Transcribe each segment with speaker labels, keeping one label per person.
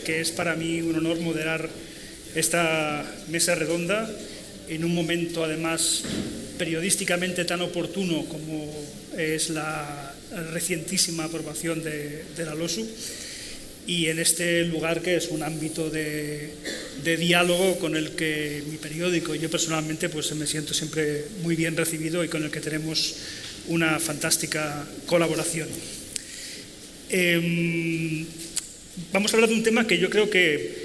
Speaker 1: que es para mí un honor moderar esta mesa redonda en un momento, además, periodísticamente tan oportuno como es la recientísima aprobación de la LOSU, y en este lugar que es un ámbito de diálogo con el que mi periódico y yo personalmente pues me siento siempre muy bien recibido y con el que tenemos una fantástica colaboración. Vamos a hablar de un tema que yo creo que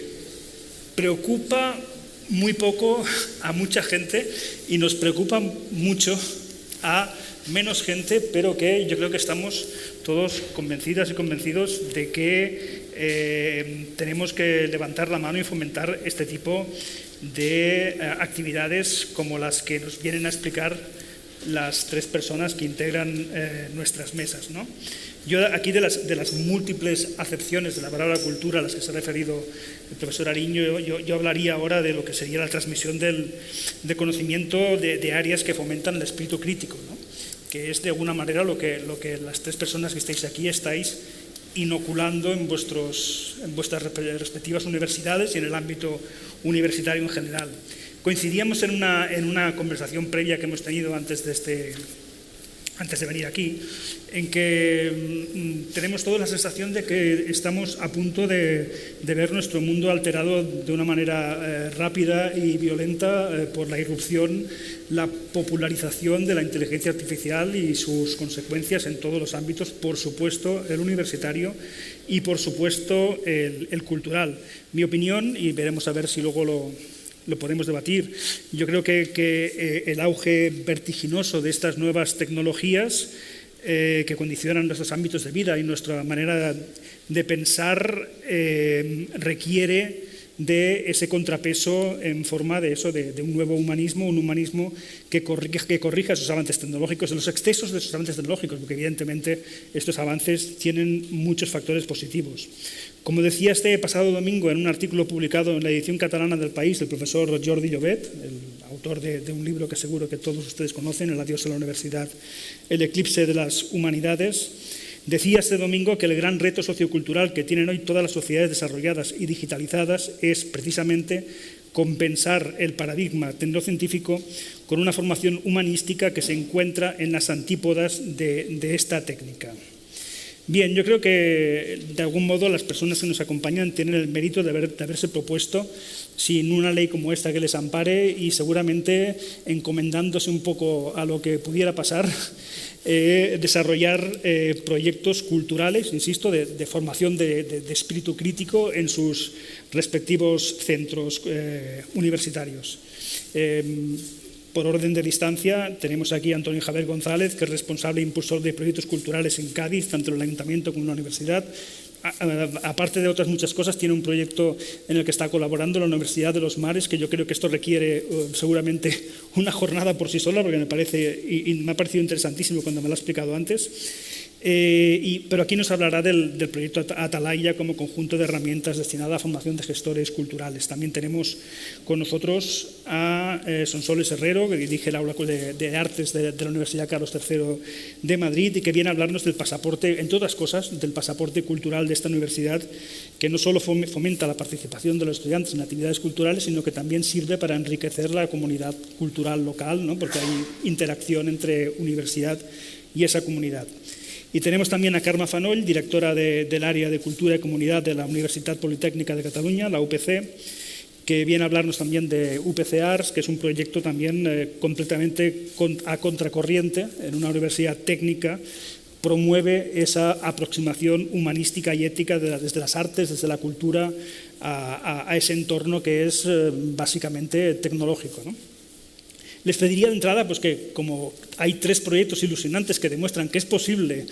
Speaker 1: preocupa muy poco a mucha gente y nos preocupa mucho a menos gente, pero que yo creo que estamos todos convencidas y convencidos de que tenemos que levantar la mano y fomentar este tipo de actividades como las que nos vienen a explicar las tres personas que integran nuestras mesas, ¿no? Yo aquí de las múltiples acepciones de la palabra cultura a las que se ha referido el profesor Ariño, yo hablaría ahora de lo que sería la transmisión de conocimiento de áreas que fomentan el espíritu crítico, ¿no? Que es de alguna manera lo que las tres personas que estáis aquí estáis inoculando en vuestras respectivas universidades y en el ámbito universitario en general. Coincidíamos en una conversación previa que hemos tenido antes de venir aquí, en que tenemos toda la sensación de que estamos a punto de ver nuestro mundo alterado de una manera rápida y violenta por la irrupción, la popularización de la inteligencia artificial y sus consecuencias en todos los ámbitos, por supuesto el universitario y por supuesto el cultural. Mi opinión, y veremos a ver si luego lo podemos debatir. Yo creo que el auge vertiginoso de estas nuevas tecnologías que condicionan nuestros ámbitos de vida y nuestra manera de pensar requiere de ese contrapeso en forma de un nuevo humanismo, un humanismo que corrija esos avances tecnológicos, los excesos de esos avances tecnológicos, porque evidentemente estos avances tienen muchos factores positivos. Como decía este pasado domingo en un artículo publicado en la edición catalana del País, el profesor Jordi Llobet, el autor de un libro que seguro que todos ustedes conocen, El adiós a la universidad, el eclipse de las humanidades, decía este domingo que el gran reto sociocultural que tienen hoy todas las sociedades desarrolladas y digitalizadas es precisamente compensar el paradigma tecnocientífico con una formación humanística que se encuentra en las antípodas de esta técnica. Bien, yo creo que de algún modo las personas que nos acompañan tienen el mérito de haberse propuesto, sin una ley como esta que les ampare y seguramente encomendándose un poco a lo que pudiera pasar, desarrollar proyectos culturales, insisto, de formación de espíritu crítico en sus respectivos centros universitarios. Por orden de distancia, tenemos aquí a Antonio Javier González, que es responsable e impulsor de proyectos culturales en Cádiz, tanto en el Ayuntamiento como en la Universidad. Aparte de otras muchas cosas, tiene un proyecto en el que está colaborando la Universidad de los Mares, que yo creo que esto requiere seguramente una jornada por sí sola, porque me ha parecido interesantísimo cuando me lo ha explicado antes. Pero aquí nos hablará del proyecto Atalaya como conjunto de herramientas destinada a formación de gestores culturales. También tenemos con nosotros a Sonsoles Herrero, que dirige el aula de artes de la Universidad Carlos III de Madrid y que viene a hablarnos del pasaporte, entre otras cosas, del pasaporte cultural de esta universidad, que no solo fomenta la participación de los estudiantes en actividades culturales, sino que también sirve para enriquecer la comunidad cultural local, ¿no? Porque hay interacción entre universidad y esa comunidad. Y tenemos también a Carme Fanoll, directora del área de Cultura y Comunidad de la Universitat Politécnica de Cataluña, la UPC, que viene a hablarnos también de UPC Arts, que es un proyecto también completamente a contracorriente en una universidad técnica. Promueve esa aproximación humanística y ética desde las artes, desde la cultura, a ese entorno que es básicamente tecnológico, ¿no? Les pediría de entrada pues, que, como hay tres proyectos ilusionantes que demuestran que es posible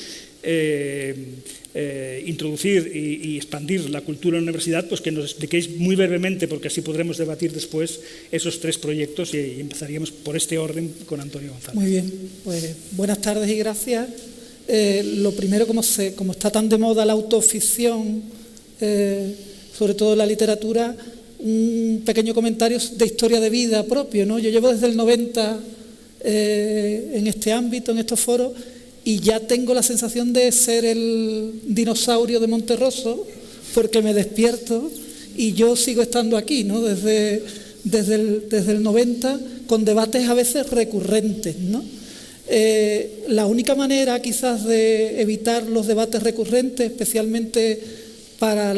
Speaker 1: introducir y expandir la cultura en la universidad, pues que nos expliquéis muy brevemente, porque así podremos debatir después esos tres proyectos y empezaríamos por este orden con Antonio González.
Speaker 2: Muy bien, pues buenas tardes y gracias. Lo primero, como está tan de moda la autoficción, sobre todo en la literatura, un pequeño comentario de historia de vida propio, ¿no? Yo llevo desde el 90 en este ámbito, en estos foros, y ya tengo la sensación de ser el dinosaurio de Monterroso, porque me despierto y yo sigo estando aquí, ¿no? Desde el 90, con debates a veces recurrentes, ¿no? La única manera quizás de evitar los debates recurrentes, especialmente para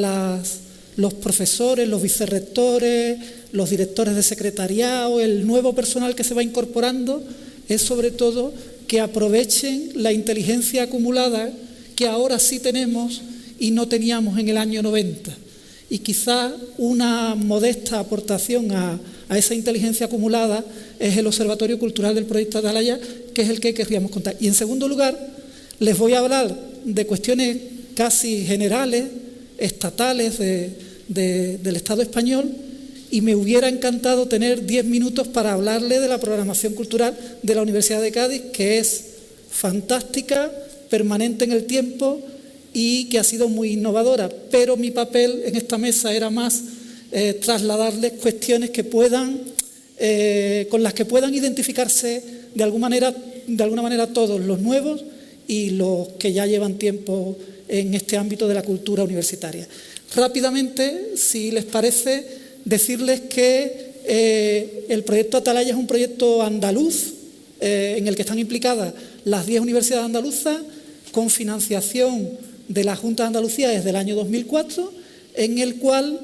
Speaker 2: los profesores, los vicerrectores, los directores de secretariado, el nuevo personal que se va incorporando, es sobre todo que aprovechen la inteligencia acumulada que ahora sí tenemos y no teníamos en el año 90. Y quizá una modesta aportación a esa inteligencia acumulada es el Observatorio Cultural del Proyecto Atalaya, que es el que querríamos contar. Y en segundo lugar, les voy a hablar de cuestiones casi generales, estatales del Estado español, y me hubiera encantado tener 10 minutos para hablarle de la programación cultural de la Universidad de Cádiz, que es fantástica, permanente en el tiempo y que ha sido muy innovadora. Pero mi papel en esta mesa era más trasladarles cuestiones que puedan, con las que puedan identificarse de alguna manera todos los nuevos y los que ya llevan tiempo en este ámbito de la cultura universitaria. Rápidamente, si les parece, decirles que el proyecto Atalaya es un proyecto andaluz en el que están implicadas las 10 universidades andaluzas, con financiación de la Junta de Andalucía desde el año 2004, en el cual,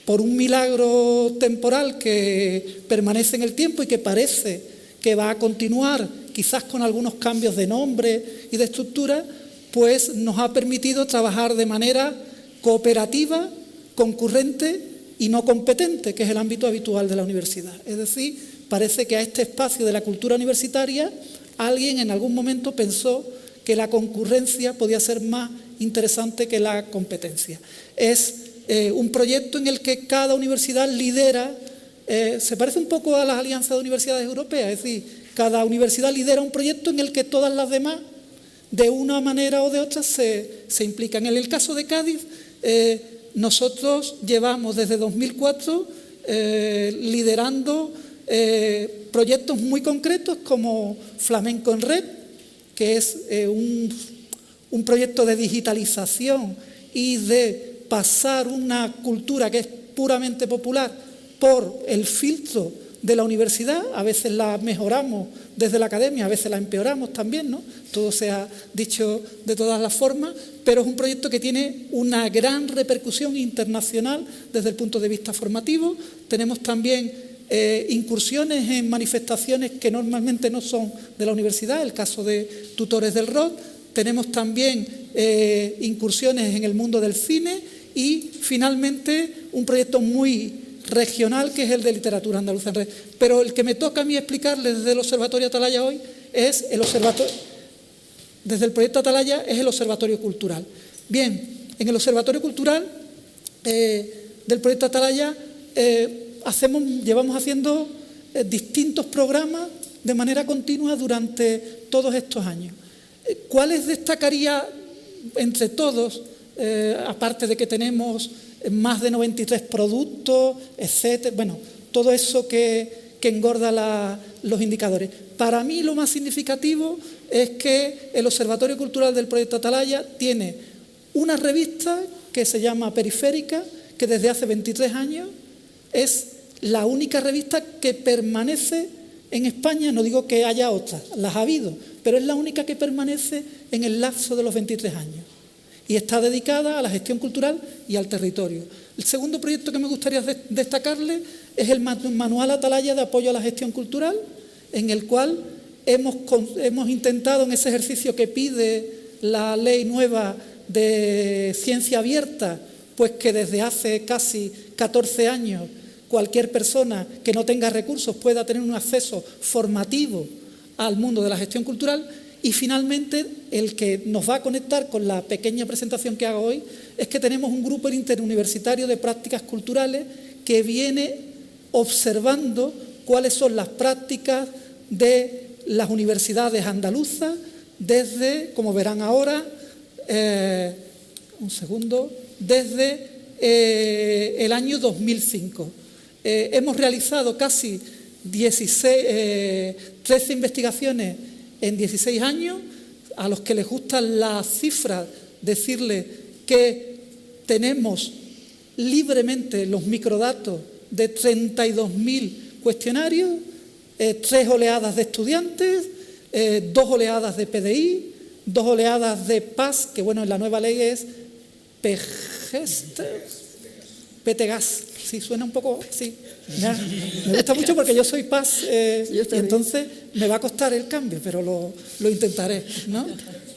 Speaker 2: por un milagro temporal que permanece en el tiempo y que parece que va a continuar, quizás con algunos cambios de nombre y de estructura, pues nos ha permitido trabajar de manera cooperativa, concurrente y no competente, que es el ámbito habitual de la universidad. Es decir, parece que a este espacio de la cultura universitaria alguien en algún momento pensó que la concurrencia podía ser más interesante que la competencia. Es un proyecto en el que cada universidad lidera, se parece un poco a las alianzas de universidades europeas, es decir, cada universidad lidera un proyecto en el que todas las demás, de una manera o de otra, se implican. En el caso de Cádiz, nosotros llevamos desde 2004 liderando proyectos muy concretos como Flamenco en Red, que es un proyecto de digitalización y de pasar una cultura que es puramente popular por el filtro de la universidad. A veces la mejoramos desde la academia, a veces la empeoramos también, ¿no? Todo se ha dicho de todas las formas, pero es un proyecto que tiene una gran repercusión internacional desde el punto de vista formativo. Tenemos también incursiones en manifestaciones que normalmente no son de la universidad, el caso de Tutores del Rock. Tenemos también incursiones en el mundo del cine y, finalmente, un proyecto muy regional que es el de literatura andaluza en red. Pero el que me toca a mí explicarles desde el Observatorio Atalaya hoy es el observatorio, desde el proyecto Atalaya, es el Observatorio Cultural. Bien, en el Observatorio Cultural del proyecto Atalaya llevamos haciendo distintos programas de manera continua durante todos estos años. ¿Cuáles destacaría entre todos, aparte de que tenemos más de 93 productos, etcétera? Bueno, todo eso que engorda los indicadores. Para mí lo más significativo es que el Observatorio Cultural del Proyecto Atalaya tiene una revista que se llama Periférica, que desde hace 23 años es la única revista que permanece en España. No digo que haya otras, las ha habido, pero es la única que permanece en el lapso de los 23 años. Y está dedicada a la gestión cultural y al territorio. El segundo proyecto que me gustaría destacarle es el Manual Atalaya de apoyo a la gestión cultural, en el cual hemos intentado, en ese ejercicio que pide la ley nueva de ciencia abierta, pues que desde hace casi 14 años cualquier persona que no tenga recursos pueda tener un acceso formativo al mundo de la gestión cultural. Y finalmente, el que nos va a conectar con la pequeña presentación que hago hoy es que tenemos un grupo interuniversitario de prácticas culturales que viene observando cuáles son las prácticas de las universidades andaluzas desde, como verán ahora, desde el año 2005. Hemos realizado casi 13 investigaciones en 16 años, a los que les gustan las cifras, decirles que tenemos libremente los microdatos de 32.000 cuestionarios, 3 oleadas de estudiantes, 2 oleadas de PDI, 2 oleadas de PAS, que bueno, en la nueva ley es PTGAS. Sí, suena un poco, sí. Me gusta mucho porque yo soy PAS y entonces me va a costar el cambio, pero lo intentaré, ¿no?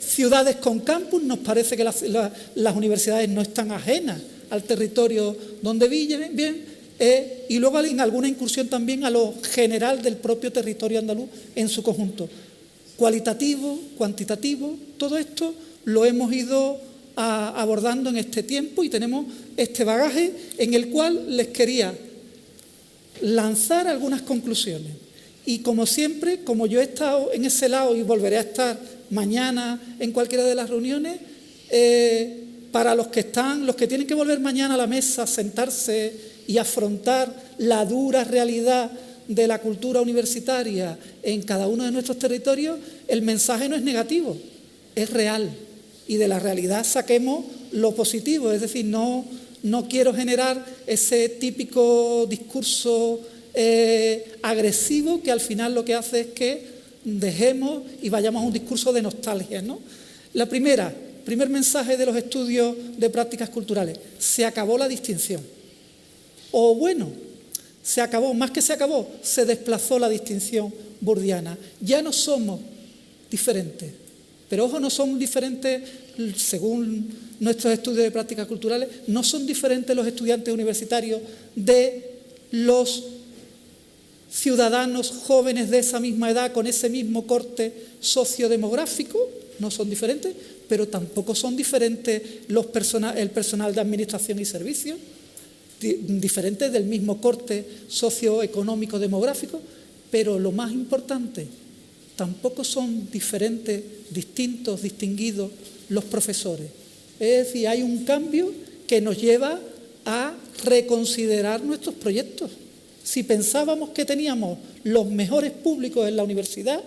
Speaker 2: Ciudades con campus, nos parece que las universidades no están ajenas al territorio donde viven, y luego en alguna incursión también a lo general del propio territorio andaluz en su conjunto. Cualitativo, cuantitativo, todo esto lo hemos ido abordando en este tiempo y tenemos este bagaje en el cual les quería lanzar algunas conclusiones. Y como siempre, como yo he estado en ese lado y volveré a estar mañana en cualquiera de las reuniones, para los que tienen que volver mañana a la mesa, sentarse y afrontar la dura realidad de la cultura universitaria en cada uno de nuestros territorios, el mensaje no es negativo, es real. Y de la realidad saquemos lo positivo, es decir, no quiero generar ese típico discurso agresivo que al final lo que hace es que dejemos y vayamos a un discurso de nostalgia, ¿no? Primer mensaje de los estudios de prácticas culturales: se acabó la distinción. O bueno, se acabó, más que se acabó, se desplazó la distinción burdiana. Ya no somos diferentes. Pero ojo, no son diferentes, según nuestros estudios de prácticas culturales, no son diferentes los estudiantes universitarios de los ciudadanos jóvenes de esa misma edad, con ese mismo corte sociodemográfico, no son diferentes, pero tampoco son diferentes el personal de administración y servicios, diferentes del mismo corte socioeconómico demográfico, pero lo más importante, tampoco son diferentes, distintos, distinguidos los profesores. Es decir, hay un cambio que nos lleva a reconsiderar nuestros proyectos. Si pensábamos que teníamos los mejores públicos en la universidad,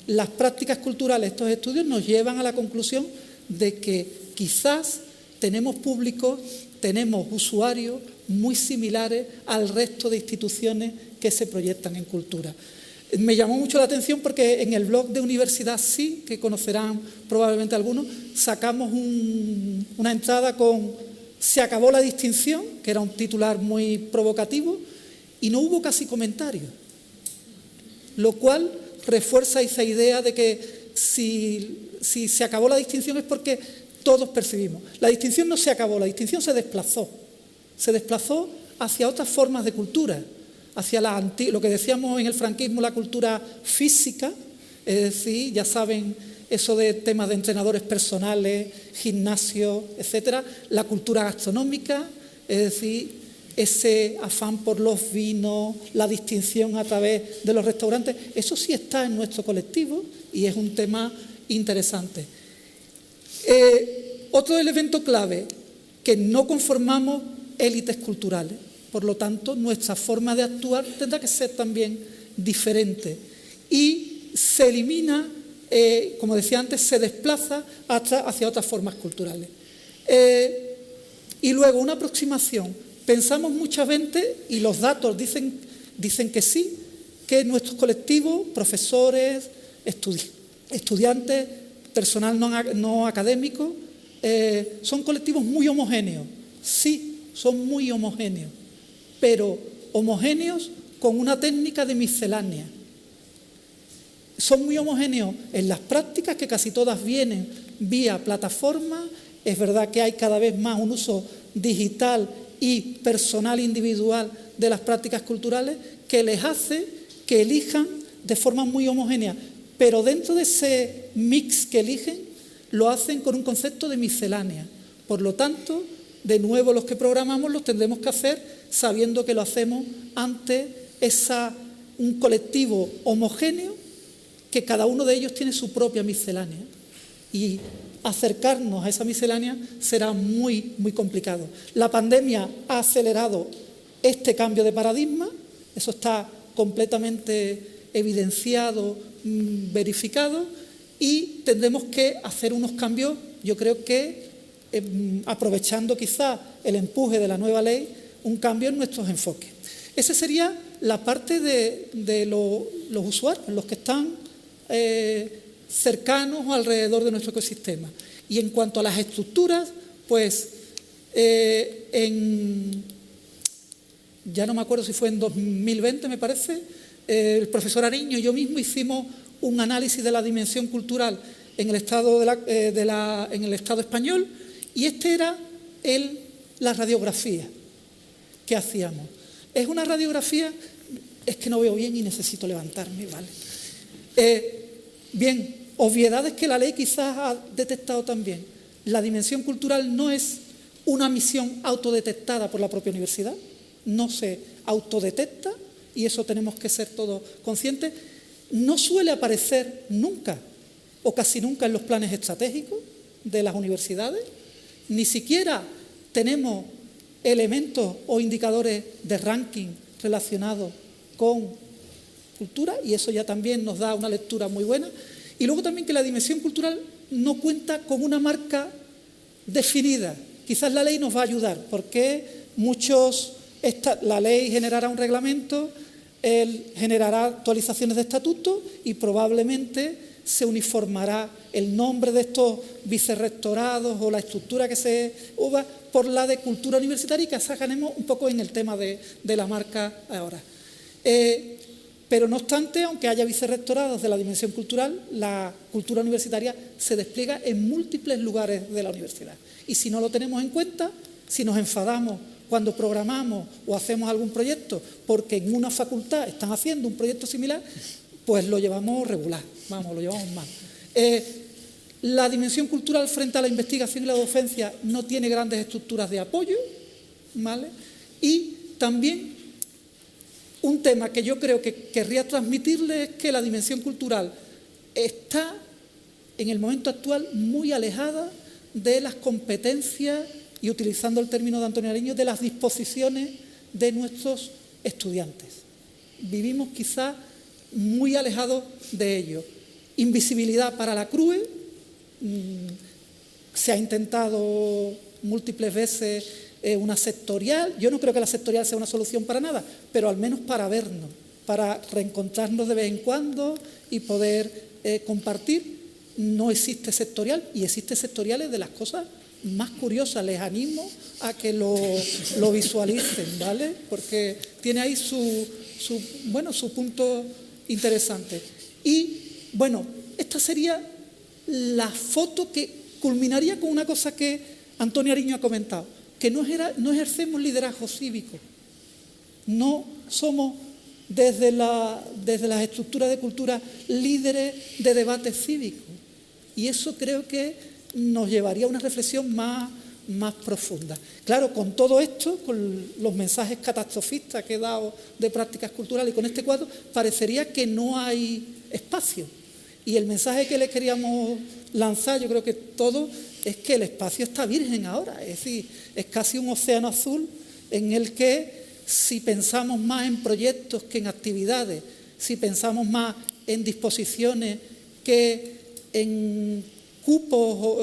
Speaker 2: las prácticas culturales, estos estudios nos llevan a la conclusión de que quizás tenemos públicos, tenemos usuarios muy similares al resto de instituciones que se proyectan en cultura. Me llamó mucho la atención porque en el blog de Universidad Sí, que conocerán probablemente algunos, sacamos una entrada con "se acabó la distinción", que era un titular muy provocativo, y no hubo casi comentarios, lo cual refuerza esa idea de que si se acabó la distinción es porque todos percibimos. La distinción no se acabó, la distinción se desplazó hacia otras formas de cultura, hacia lo que decíamos en el franquismo, la cultura física, es decir, ya saben, eso de temas de entrenadores personales, gimnasios, etcétera, la cultura gastronómica, es decir, ese afán por los vinos, la distinción a través de los restaurantes, eso sí está en nuestro colectivo y es un tema interesante. Otro elemento clave, que no conformamos élites culturales. Por lo tanto, nuestra forma de actuar tendrá que ser también diferente. Y se elimina, como decía antes, se desplaza hacia otras formas culturales. Y luego, una aproximación. Pensamos muchas veces, y los datos dicen que sí, que nuestros colectivos, profesores, estudiantes, personal no académico, son colectivos muy homogéneos. Sí, son muy homogéneos, pero homogéneos con una técnica de miscelánea. Son muy homogéneos en las prácticas, que casi todas vienen vía plataforma. Es verdad que hay cada vez más un uso digital y personal individual de las prácticas culturales que les hace que elijan de forma muy homogénea, pero dentro de ese mix que eligen lo hacen con un concepto de miscelánea. Por lo tanto, de nuevo, los que programamos los tendremos que hacer sabiendo que lo hacemos ante un colectivo homogéneo, que cada uno de ellos tiene su propia miscelánea. Y acercarnos a esa miscelánea será muy, muy complicado. La pandemia ha acelerado este cambio de paradigma, eso está completamente evidenciado, verificado, y tendremos que hacer unos cambios, yo creo que aprovechando quizá el empuje de la nueva ley, un cambio en nuestros enfoques. Esa sería la parte de los usuarios, los que están cercanos o alrededor de nuestro ecosistema. Y en cuanto a las estructuras, pues ya no me acuerdo si fue en 2020, me parece, el profesor Ariño y yo mismo hicimos un análisis de la dimensión cultural en el Estado, en el Estado español, y este era la radiografía que hacíamos. Es una radiografía, es que no veo bien y necesito levantarme, ¿vale? Bien, obviedades que la ley quizás ha detectado también. La dimensión cultural no es una misión autodetectada por la propia universidad, no se autodetecta, y eso tenemos que ser todos conscientes. No suele aparecer nunca o casi nunca en los planes estratégicos de las universidades, ni siquiera tenemos elementos o indicadores de ranking relacionados con cultura, y eso ya también nos da una lectura muy buena. Y luego también que la dimensión cultural no cuenta con una marca definida. Quizás la ley nos va a ayudar, porque la ley generará un reglamento, generará actualizaciones de estatutos y probablemente se uniformará el nombre de estos vicerrectorados o la estructura que se usa por la de cultura universitaria, y que sacaremos un poco en el tema de la marca ahora. Pero no obstante, aunque haya vicerrectorados de la dimensión cultural, la cultura universitaria se despliega en múltiples lugares de la universidad. Y si no lo tenemos en cuenta, si nos enfadamos cuando programamos o hacemos algún proyecto porque en una facultad están haciendo un proyecto similar, pues lo llevamos regular, lo llevamos mal. La dimensión cultural frente a la investigación y la docencia no tiene grandes estructuras de apoyo, ¿vale? Y también un tema que yo creo que querría transmitirles es que la dimensión cultural está en el momento actual muy alejada de las competencias, y utilizando el término de Antonio Ariño, de las disposiciones de nuestros estudiantes. Vivimos quizá muy alejados de ello. Invisibilidad para la CRUE, se ha intentado múltiples veces una sectorial. Yo no creo que la sectorial sea una solución para nada, pero al menos para vernos, para reencontrarnos de vez en cuando y poder compartir. No existe sectorial, y existe sectoriales de las cosas más curiosas. Les animo a que lo visualicen, ¿vale? Porque tiene ahí su punto interesante. Y, bueno, esta sería la foto que culminaría con una cosa que Antonio Ariño ha comentado, que no ejercemos liderazgo cívico. No somos, desde las estructuras de cultura, líderes de debates cívicos. Y eso creo que nos llevaría a una reflexión más profunda. Claro, con todo esto, con los mensajes catastrofistas que he dado de prácticas culturales y con este cuadro, parecería que no hay espacio. Y el mensaje que les queríamos lanzar, yo creo que todo, es que el espacio está virgen ahora. Es decir, es casi un océano azul en el que, si pensamos más en proyectos que en actividades, si pensamos más en disposiciones que en cupos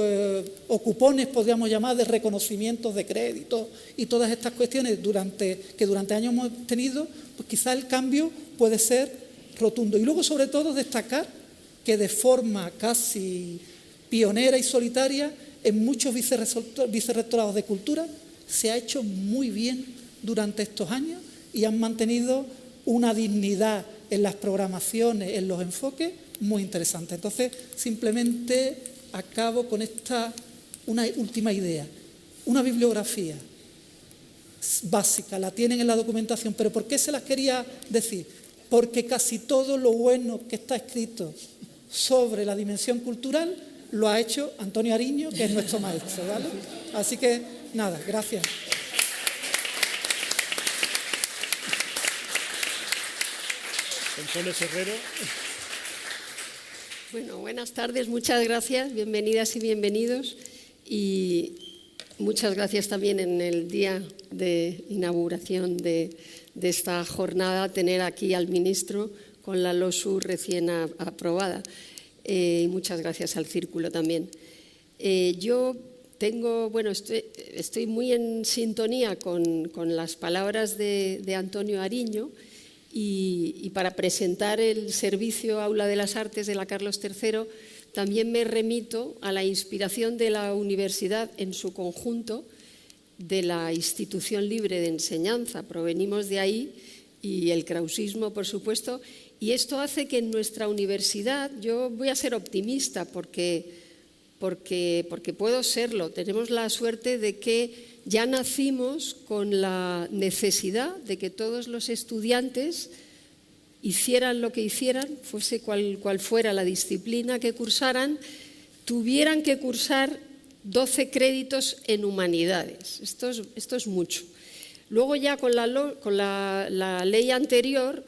Speaker 2: o cupones, podríamos llamar, de reconocimientos de créditos y todas estas cuestiones que durante años hemos tenido, pues quizá el cambio puede ser rotundo. Y luego, sobre todo, destacar que de forma casi pionera y solitaria, en muchos vicerrectorados de cultura se ha hecho muy bien durante estos años y han mantenido una dignidad en las programaciones, en los enfoques, muy interesante. Entonces, simplemente acabo con una última idea. Una bibliografía básica, la tienen en la documentación, pero ¿por qué se las quería decir? Porque casi todo lo bueno que está escrito sobre la dimensión cultural lo ha hecho Antonio Ariño, que es nuestro maestro, ¿vale? Así que, nada, gracias.
Speaker 1: Consuelo Herrero.
Speaker 3: Bueno, buenas tardes, muchas gracias, bienvenidas y bienvenidos, y muchas gracias también en el día de inauguración de esta jornada, tener aquí al ministro con la LOSU recién aprobada, y muchas gracias al Círculo también. Yo estoy muy en sintonía con las palabras de Antonio Ariño y para presentar el servicio Aula de las Artes de la Carlos III también me remito a la inspiración de la universidad en su conjunto, de la institución libre de enseñanza. Provenimos de ahí, y el krausismo, por supuesto, y esto hace que en nuestra universidad, yo voy a ser optimista porque puedo serlo, tenemos la suerte de que ya nacimos con la necesidad de que todos los estudiantes hicieran lo que hicieran, fuese cual fuera la disciplina que cursaran, tuvieran que cursar 12 créditos en humanidades. Esto es mucho. Luego ya con la ley anterior,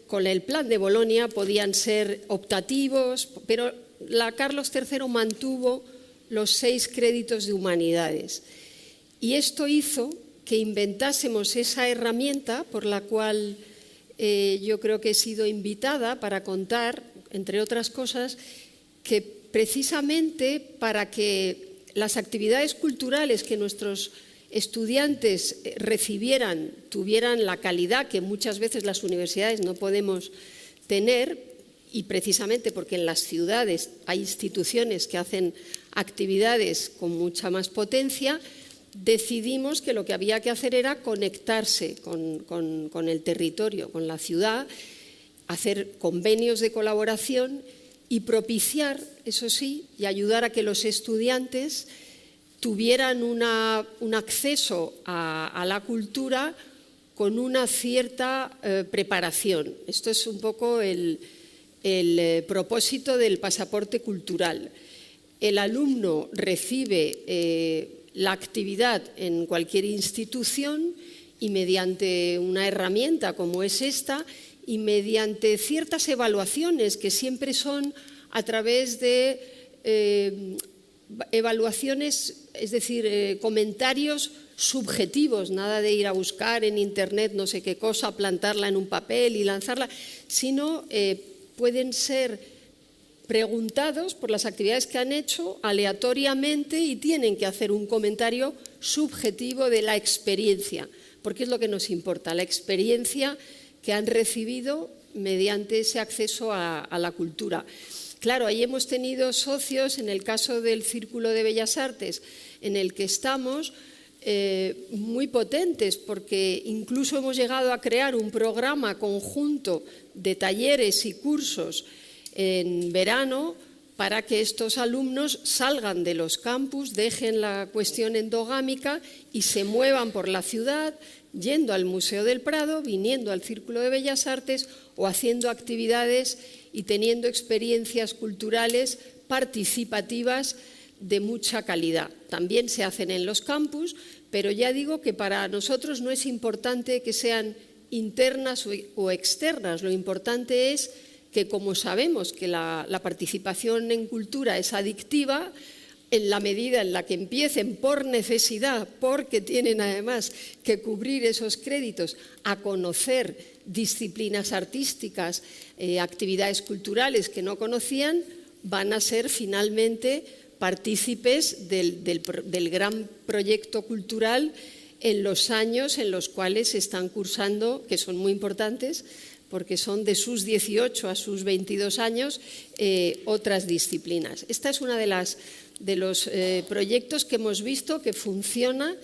Speaker 3: con el plan de Bolonia podían ser optativos, pero la Carlos III mantuvo los 6 créditos de humanidades. Y esto hizo que inventásemos esa herramienta por la cual yo creo que he sido invitada para contar, entre otras cosas, que precisamente para que las actividades culturales que nuestros estudiantes recibieran, tuvieran la calidad que muchas veces las universidades no podemos tener, y precisamente porque en las ciudades hay instituciones que hacen actividades con mucha más potencia, decidimos que lo que había que hacer era conectarse con el territorio, con la ciudad, hacer convenios de colaboración y propiciar, eso sí, y ayudar a que los estudiantes tuvieran un acceso a la cultura con una cierta preparación. Esto es un poco el propósito del pasaporte cultural. El alumno recibe la actividad en cualquier institución y mediante una herramienta como es esta y mediante ciertas evaluaciones que siempre son a través de evaluaciones, es decir, comentarios subjetivos, nada de ir a buscar en internet no sé qué cosa, plantarla en un papel y lanzarla, sino pueden ser preguntados por las actividades que han hecho aleatoriamente y tienen que hacer un comentario subjetivo de la experiencia, porque es lo que nos importa, la experiencia que han recibido mediante ese acceso a la cultura. Claro, ahí hemos tenido socios, en el caso del Círculo de Bellas Artes, en el que estamos, muy potentes, porque incluso hemos llegado a crear un programa conjunto de talleres y cursos en verano para que estos alumnos salgan de los campus, dejen la cuestión endogámica y se muevan por la ciudad, yendo al Museo del Prado, viniendo al Círculo de Bellas Artes o haciendo actividades y teniendo experiencias culturales participativas de mucha calidad. También se hacen en los campus, pero ya digo que para nosotros no es importante que sean internas o externas, lo importante es que, como sabemos que la participación en cultura es adictiva, en la medida en la que empiecen por necesidad, porque tienen además que cubrir esos créditos, a conocer disciplinas artísticas, actividades culturales que no conocían, van a ser finalmente partícipes del gran proyecto cultural en los años en los cuales están cursando, que son muy importantes, porque son de sus 18 a sus 22 años, otras disciplinas. Esta es una de los proyectos que hemos visto que funciona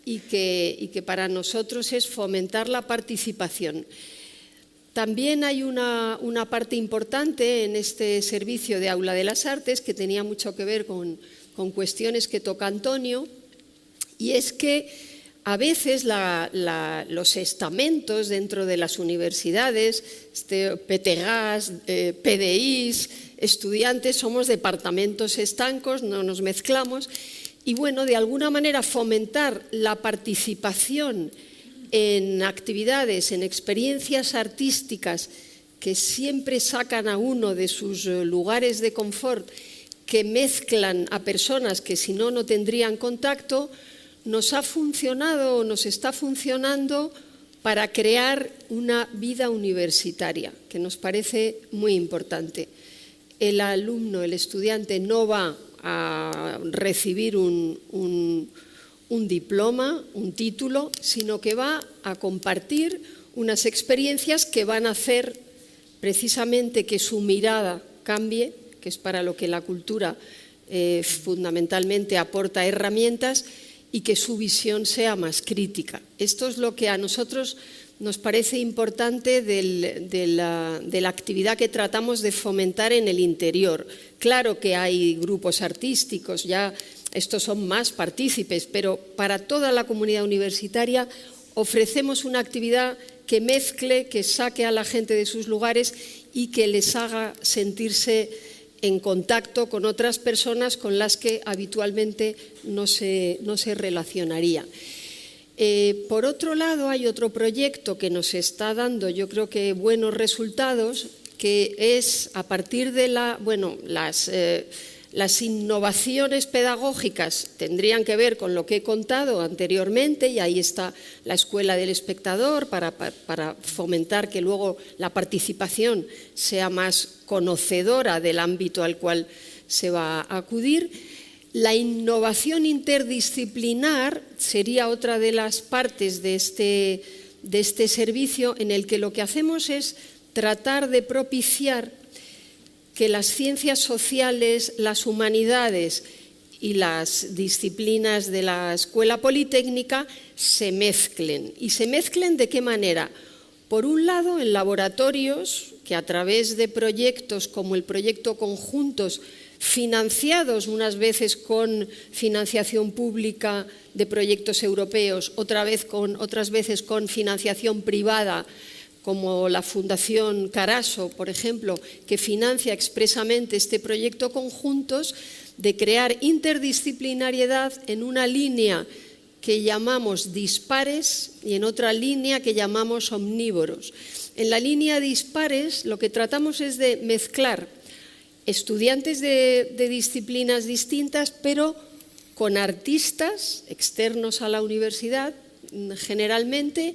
Speaker 3: y que para nosotros es fomentar la participación. También hay una parte importante en este servicio de Aula de las Artes que tenía mucho que ver con cuestiones que toca Antonio, y es que a veces los estamentos dentro de las universidades, PTGAs, PDIs, estudiantes, somos departamentos estancos, no nos mezclamos, y bueno, de alguna manera fomentar la participación en actividades, en experiencias artísticas que siempre sacan a uno de sus lugares de confort, que mezclan a personas que si no, no tendrían contacto, nos ha funcionado o nos está funcionando para crear una vida universitaria, que nos parece muy importante. El alumno, el estudiante, no va a recibir un diploma, un título, sino que va a compartir unas experiencias que van a hacer precisamente que su mirada cambie, que es para lo que la cultura fundamentalmente aporta herramientas, y que su visión sea más crítica. Esto es lo que a nosotros nos parece importante de la actividad que tratamos de fomentar en el interior. Claro que hay grupos artísticos, ya estos son más partícipes, pero para toda la comunidad universitaria ofrecemos una actividad que mezcle, que saque a la gente de sus lugares y que les haga sentirse en contacto con otras personas con las que habitualmente no se relacionaría. Por otro lado, hay otro proyecto que nos está dando, yo creo que buenos resultados, que es a partir de las innovaciones pedagógicas tendrían que ver con lo que he contado anteriormente, y ahí está la Escuela del Espectador para fomentar que luego la participación sea más conocedora del ámbito al cual se va a acudir. La innovación interdisciplinar sería otra de las partes de este servicio, en el que lo que hacemos es tratar de propiciar que las ciencias sociales, las humanidades y las disciplinas de la Escuela Politécnica se mezclen. ¿Y se mezclen de qué manera? Por un lado, en laboratorios que a través de proyectos como el proyecto Conjuntos, financiados unas veces con financiación pública de proyectos europeos, otras veces con financiación privada, como la Fundación Caraso, por ejemplo, que financia expresamente este proyecto Conjuntos, de crear interdisciplinariedad en una línea que llamamos dispares y en otra línea que llamamos omnívoros. En la línea dispares lo que tratamos es de mezclar estudiantes de disciplinas distintas, pero con artistas externos a la universidad generalmente,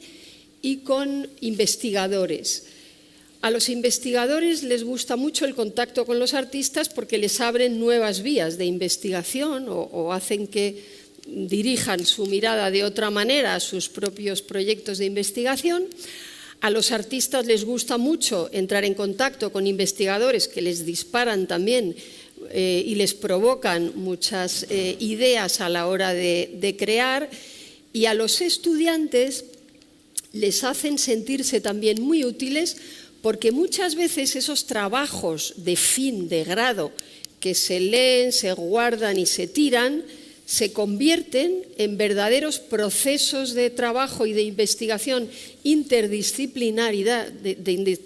Speaker 3: y con investigadores. A los investigadores les gusta mucho el contacto con los artistas porque les abren nuevas vías de investigación o hacen que dirijan su mirada de otra manera a sus propios proyectos de investigación. A los artistas les gusta mucho entrar en contacto con investigadores que les disparan también y les provocan muchas ideas a la hora de crear. Y a los estudiantes les hacen sentirse también muy útiles, porque muchas veces esos trabajos de fin de grado que se leen, se guardan y se tiran, se convierten en verdaderos procesos de trabajo y de investigación de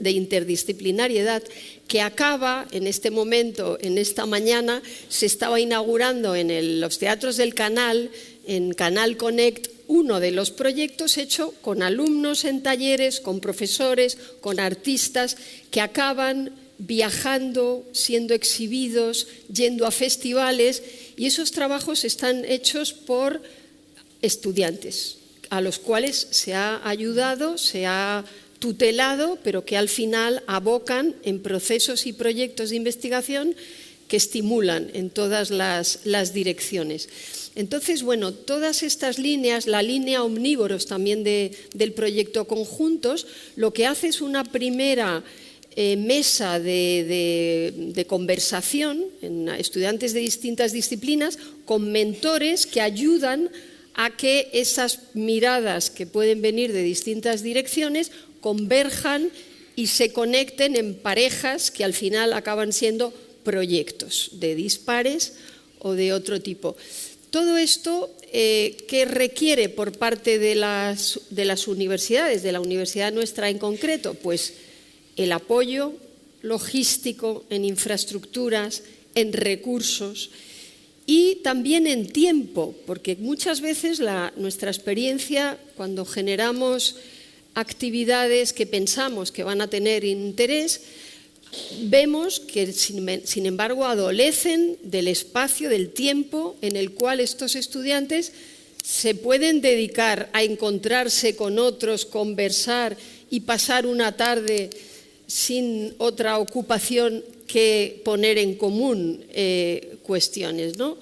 Speaker 3: interdisciplinariedad, que acaba en este momento, en esta mañana, se estaba inaugurando en los teatros del Canal, en Canal Connect, uno de los proyectos hecho con alumnos en talleres, con profesores, con artistas, que acaban viajando, siendo exhibidos, yendo a festivales, y esos trabajos están hechos por estudiantes, a los cuales se ha ayudado, se ha tutelado, pero que al final abocan en procesos y proyectos de investigación que estimulan en todas las direcciones. Entonces, bueno, todas estas líneas, la línea omnívoros también del proyecto Conjuntos, lo que hace es una primera mesa de conversación en estudiantes de distintas disciplinas con mentores que ayudan a que esas miradas que pueden venir de distintas direcciones converjan y se conecten en parejas que al final acaban siendo proyectos de dispares o de otro tipo. Todo esto que requiere por parte de las universidades, de la universidad nuestra en concreto, pues el apoyo logístico en infraestructuras, en recursos y también en tiempo, porque muchas veces nuestra experiencia, cuando generamos actividades que pensamos que van a tener interés, vemos que, sin embargo, adolecen del espacio, del tiempo en el cual estos estudiantes se pueden dedicar a encontrarse con otros, conversar y pasar una tarde sin otra ocupación que poner en común cuestiones, ¿no?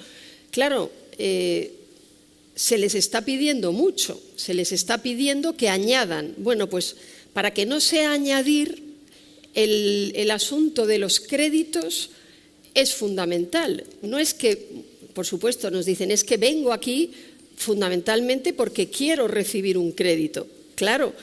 Speaker 3: Claro, se les está pidiendo mucho, se les está pidiendo que añadan. Bueno, pues para que no sea añadir, el asunto de los créditos es fundamental. No es que, por supuesto, nos dicen, es que vengo aquí fundamentalmente porque quiero recibir un crédito. Claro,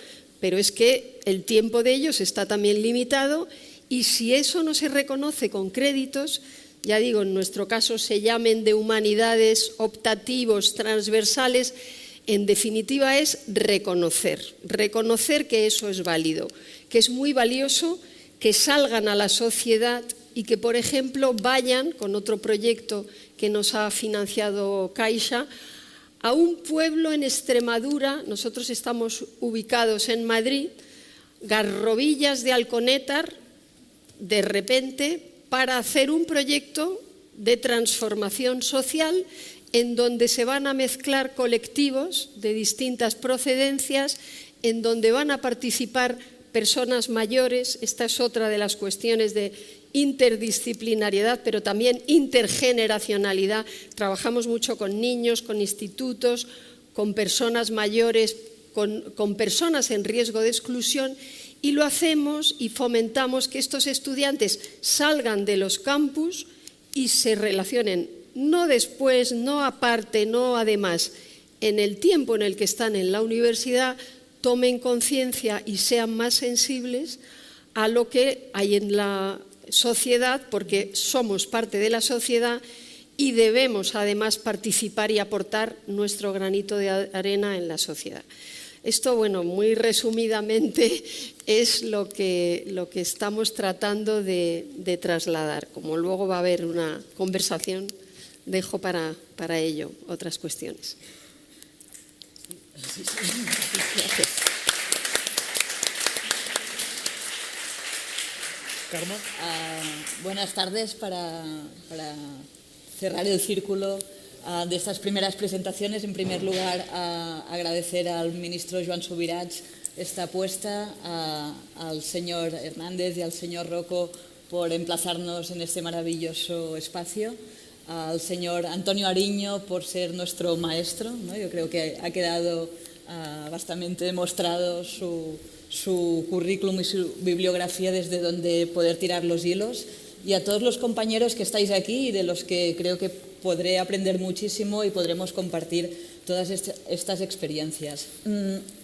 Speaker 3: pero es que el tiempo de ellos está también limitado y si eso no se reconoce con créditos, ya digo, en nuestro caso se llamen de humanidades, optativos, transversales, en definitiva es reconocer que eso es válido, que es muy valioso que salgan a la sociedad y que, por ejemplo, vayan con otro proyecto que nos ha financiado Caixa a un pueblo en Extremadura. Nosotros estamos ubicados en Madrid, Garrovillas de Alconétar, de repente, para hacer un proyecto de transformación social en donde se van a mezclar colectivos de distintas procedencias, en donde van a participar personas mayores. Esta es otra de las cuestiones de interdisciplinariedad, pero también intergeneracionalidad. Trabajamos mucho con niños, con institutos, con personas mayores, con personas en riesgo de exclusión, y lo hacemos y fomentamos que estos estudiantes salgan de los campus y se relacionen, no después, no aparte, no además, en el tiempo en el que están en la universidad, tomen conciencia y sean más sensibles a lo que hay en la sociedad, porque somos parte de la sociedad y debemos además participar y aportar nuestro granito de arena en la sociedad. Esto, bueno, muy resumidamente es lo que estamos tratando de trasladar. Como luego va a haber una conversación, dejo para ello otras cuestiones. Gracias.
Speaker 1: Carmen.
Speaker 4: Buenas tardes. Para cerrar el círculo de estas primeras presentaciones, en primer lugar, agradecer al ministro Joan Subirats esta apuesta, al señor Hernández y al señor Rocco por emplazarnos en este maravilloso espacio, al señor Antonio Ariño por ser nuestro maestro, ¿no? Yo creo que ha quedado bastante demostrado su currículum y su bibliografía desde donde poder tirar los hilos, y a todos los compañeros que estáis aquí y de los que creo que podré aprender muchísimo y podremos compartir todas estas experiencias.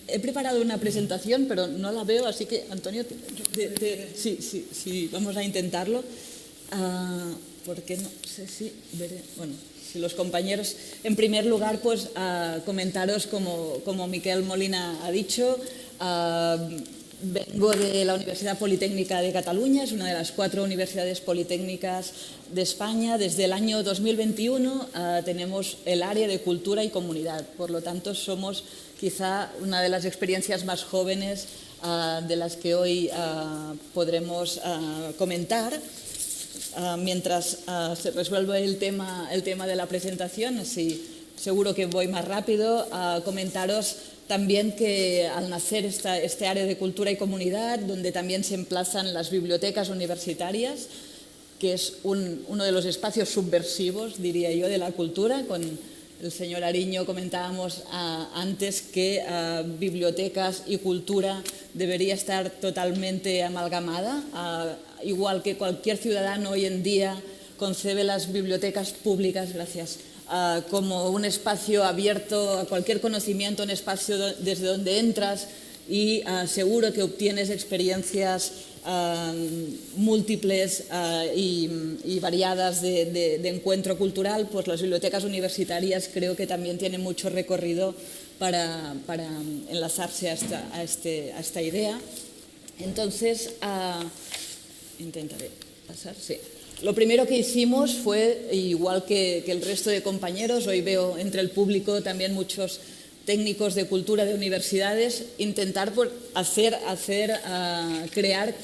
Speaker 4: He preparado una presentación, pero no la veo, así que, Antonio, sí, vamos a intentarlo. Porque no sé si veré. Bueno, si los compañeros, en primer lugar, pues comentaros, como Miquel Molina ha dicho, vengo de la Universidad Politécnica de Cataluña, es una de las 4 universidades politécnicas de España. Desde el año 2021 tenemos el área de cultura y comunidad, por lo tanto somos quizá una de las experiencias más jóvenes de las que hoy podremos comentar. Mientras se resuelve el tema de la presentación, así seguro que voy más rápido, comentaros también que al nacer este área de cultura y comunidad, donde también se emplazan las bibliotecas universitarias, que es uno de los espacios subversivos, diría yo, de la cultura. Con el señor Ariño comentábamos antes que bibliotecas y cultura debería estar totalmente amalgamada, igual que cualquier ciudadano hoy en día concebe las bibliotecas públicas, gracias, como un espacio abierto a cualquier conocimiento, un espacio desde donde entras y seguro que obtienes experiencias múltiples y variadas de encuentro cultural. Pues las bibliotecas universitarias creo que también tienen mucho recorrido para enlazarse a esta idea. Entonces, intentaré pasar, sí. Lo primero que hicimos fue, igual que el resto de compañeros, hoy veo entre el público también muchos técnicos de cultura de universidades, intentar crear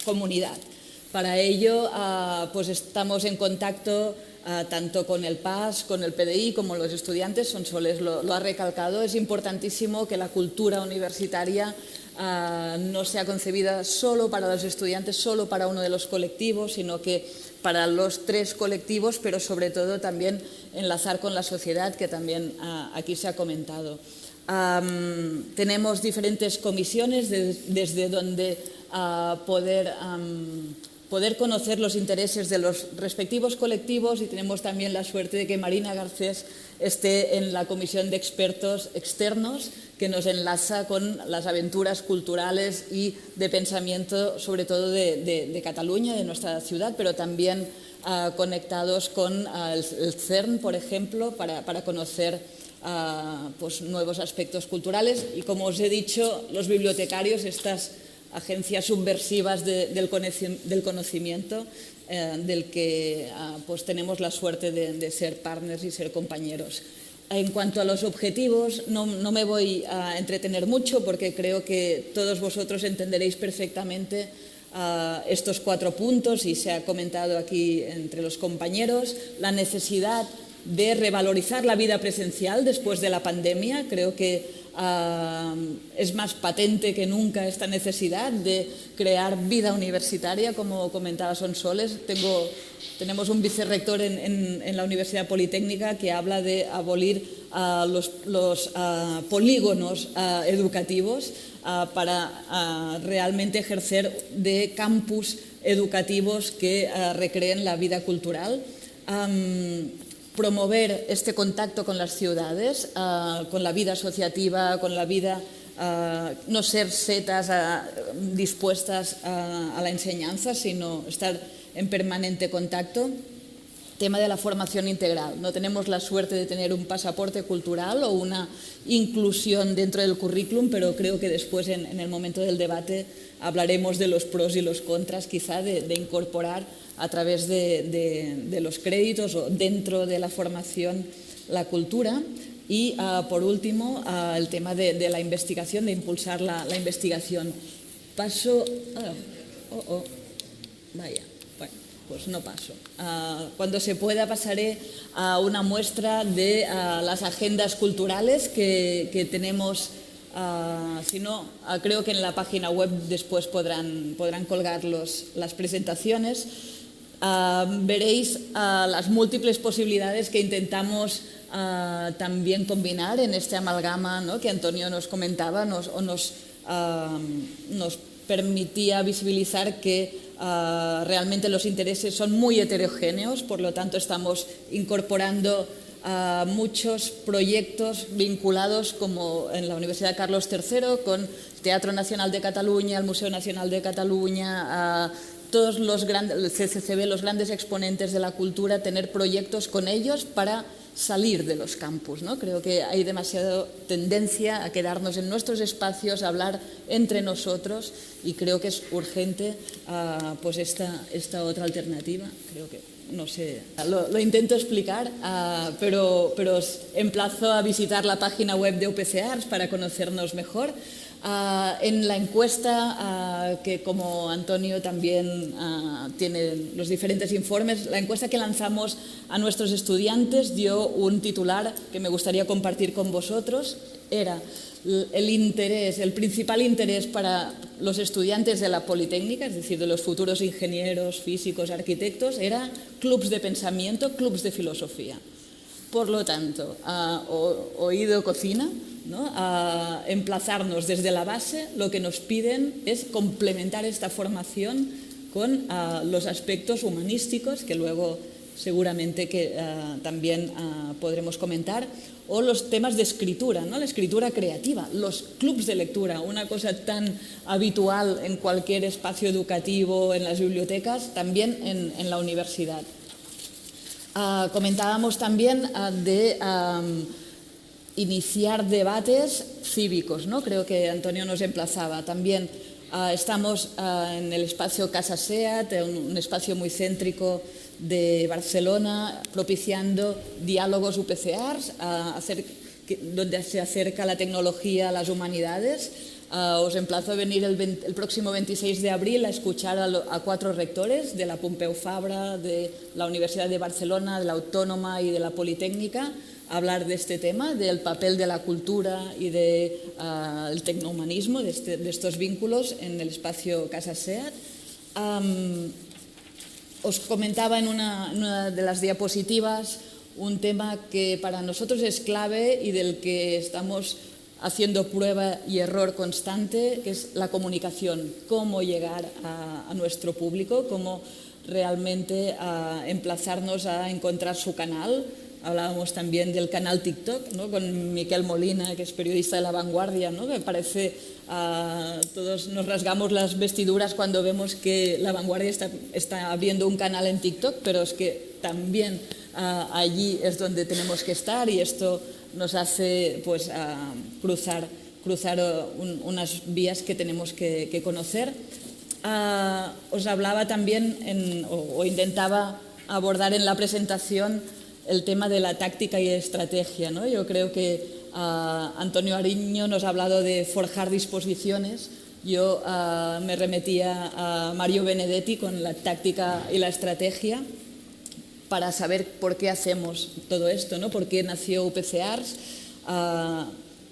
Speaker 4: comunidad. Para ello, pues estamos en contacto tanto con el PAS, con el PDI, como los estudiantes. Sonsoles lo ha recalcado. Es importantísimo que la cultura universitaria no sea concebida solo para los estudiantes, solo para uno de los colectivos, sino que para los tres colectivos, pero sobre todo también enlazar con la sociedad, que también aquí se ha comentado. Tenemos diferentes comisiones desde donde poder conocer los intereses de los respectivos colectivos, y tenemos también la suerte de que Marina Garcés esté en la comisión de expertos externos que nos enlaza con las aventuras culturales y de pensamiento, sobre todo de Cataluña, de nuestra ciudad, pero también conectados con el CERN, por ejemplo, para conocer pues, nuevos aspectos culturales. Y como os he dicho, los bibliotecarios, estas agencias subversivas del conocimiento, del que pues tenemos la suerte de ser partners y ser compañeros. En cuanto a los objetivos, no me voy a entretener mucho, porque creo que todos vosotros entenderéis perfectamente estos 4 puntos, y se ha comentado aquí entre los compañeros la necesidad de revalorizar la vida presencial después de la pandemia. Creo que es más patente que nunca esta necesidad de crear vida universitaria, como comentaba Sonsoles. Tenemos un vicerrector en la Universidad Politécnica que habla de abolir los polígonos educativos para realmente ejercer de campus educativos que recreen la vida cultural. Promover este contacto con las ciudades, con la vida asociativa, con la vida, no ser setas dispuestas a la enseñanza, sino estar en permanente contacto. Tema de la formación integral. No tenemos la suerte de tener un pasaporte cultural o una inclusión dentro del currículum, pero creo que después, en el momento del debate, hablaremos de los pros y los contras, quizá, de incorporar a través de los créditos o dentro de la formación la cultura. Y, por último, el tema de la investigación, de impulsar la investigación. Paso... Vaya, bueno, pues no paso. Cuando se pueda pasaré a una muestra de las agendas culturales que tenemos. Si no, creo que en la página web después podrán colgar las presentaciones. Veréis las múltiples posibilidades que intentamos también combinar en este amalgama, ¿no?, que Antonio nos comentaba, nos permitía visibilizar que realmente los intereses son muy heterogéneos. Por lo tanto, estamos incorporando muchos proyectos vinculados, como en la Universidad Carlos III, con el Teatro Nacional de Cataluña, el Museo Nacional de Cataluña, todos los grandes, el CCCB, los grandes exponentes de la cultura, tener proyectos con ellos para salir de los campus, ¿no? Creo que hay demasiada tendencia a quedarnos en nuestros espacios, a hablar entre nosotros, y creo que es urgente pues esta otra alternativa. Creo que, no sé, lo intento explicar, pero os emplazo a visitar la página web de UPCARS para conocernos mejor. En la encuesta, que como Antonio también tiene los diferentes informes, la encuesta que lanzamos a nuestros estudiantes dio un titular que me gustaría compartir con vosotros. Era el principal interés para los estudiantes de la Politécnica, es decir, de los futuros ingenieros, físicos, arquitectos, era clubs de pensamiento, clubs de filosofía. Por lo tanto, oído cocina, ¿no? A emplazarnos desde la base. Lo que nos piden es complementar esta formación con los aspectos humanísticos, que luego seguramente que también podremos comentar, o los temas de escritura, ¿no? La escritura creativa, los clubs de lectura, una cosa tan habitual en cualquier espacio educativo, en las bibliotecas, también en la universidad. Comentábamos también de iniciar debates cívicos, ¿no? Creo que Antonio nos emplazaba. También estamos en el espacio Casa Seat, un espacio muy céntrico de Barcelona, propiciando diálogos UPCARS, donde se acerca la tecnología a las humanidades. Os emplazo a venir el próximo 26 de abril a escuchar a 4 rectores de la Pompeu Fabra, de la Universidad de Barcelona, de la Autónoma y de la Politécnica, a hablar de este tema, del papel de la cultura y del tecnohumanismo, de estos vínculos en el espacio Casa SEAT. Os comentaba en una de las diapositivas un tema que para nosotros es clave y del que estamos haciendo prueba y error constante, que es la comunicación, cómo llegar a nuestro público, cómo realmente emplazarnos a encontrar su canal. Hablábamos también del canal TikTok, ¿no? Con Miquel Molina, que es periodista de La Vanguardia, ¿no? Me parece, todos nos rasgamos las vestiduras cuando vemos que La Vanguardia está abriendo un canal en TikTok, pero es que también allí es donde tenemos que estar y esto nos hace pues, cruzar unas vías que tenemos que conocer. Os hablaba también, o intentaba abordar en la presentación el tema de la táctica y estrategia, ¿no? Yo creo que Antonio Ariño nos ha hablado de forjar disposiciones. Yo me remetía a Mario Benedetti con la táctica y la estrategia para saber por qué hacemos todo esto, ¿no? Por qué nació UPC Arts.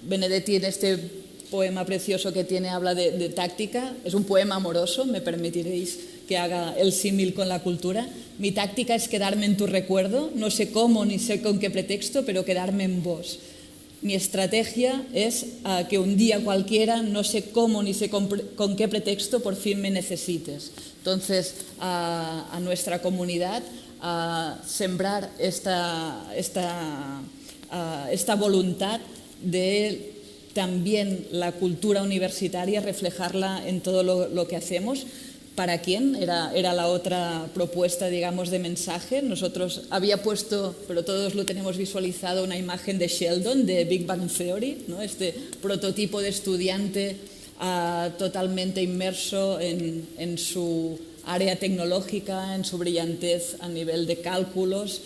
Speaker 4: Benedetti en este poema precioso que tiene habla de táctica. Es un poema amoroso, me permitiréis que haga el símil con la cultura. Mi táctica es quedarme en tu recuerdo, no sé cómo ni sé con qué pretexto, pero quedarme en vos. Mi estrategia es que un día cualquiera, no sé cómo ni sé con qué pretexto, por fin me necesites. Entonces, a nuestra comunidad, sembrar esta voluntad de también la cultura universitaria, reflejarla en todo lo que hacemos. ¿Para quién? Era la otra propuesta, digamos, de mensaje. Nosotros había puesto, pero todos lo tenemos visualizado, una imagen de Sheldon, de Big Bang Theory, ¿no? Este prototipo de estudiante totalmente inmerso en su área tecnológica, en su brillantez a nivel de cálculos,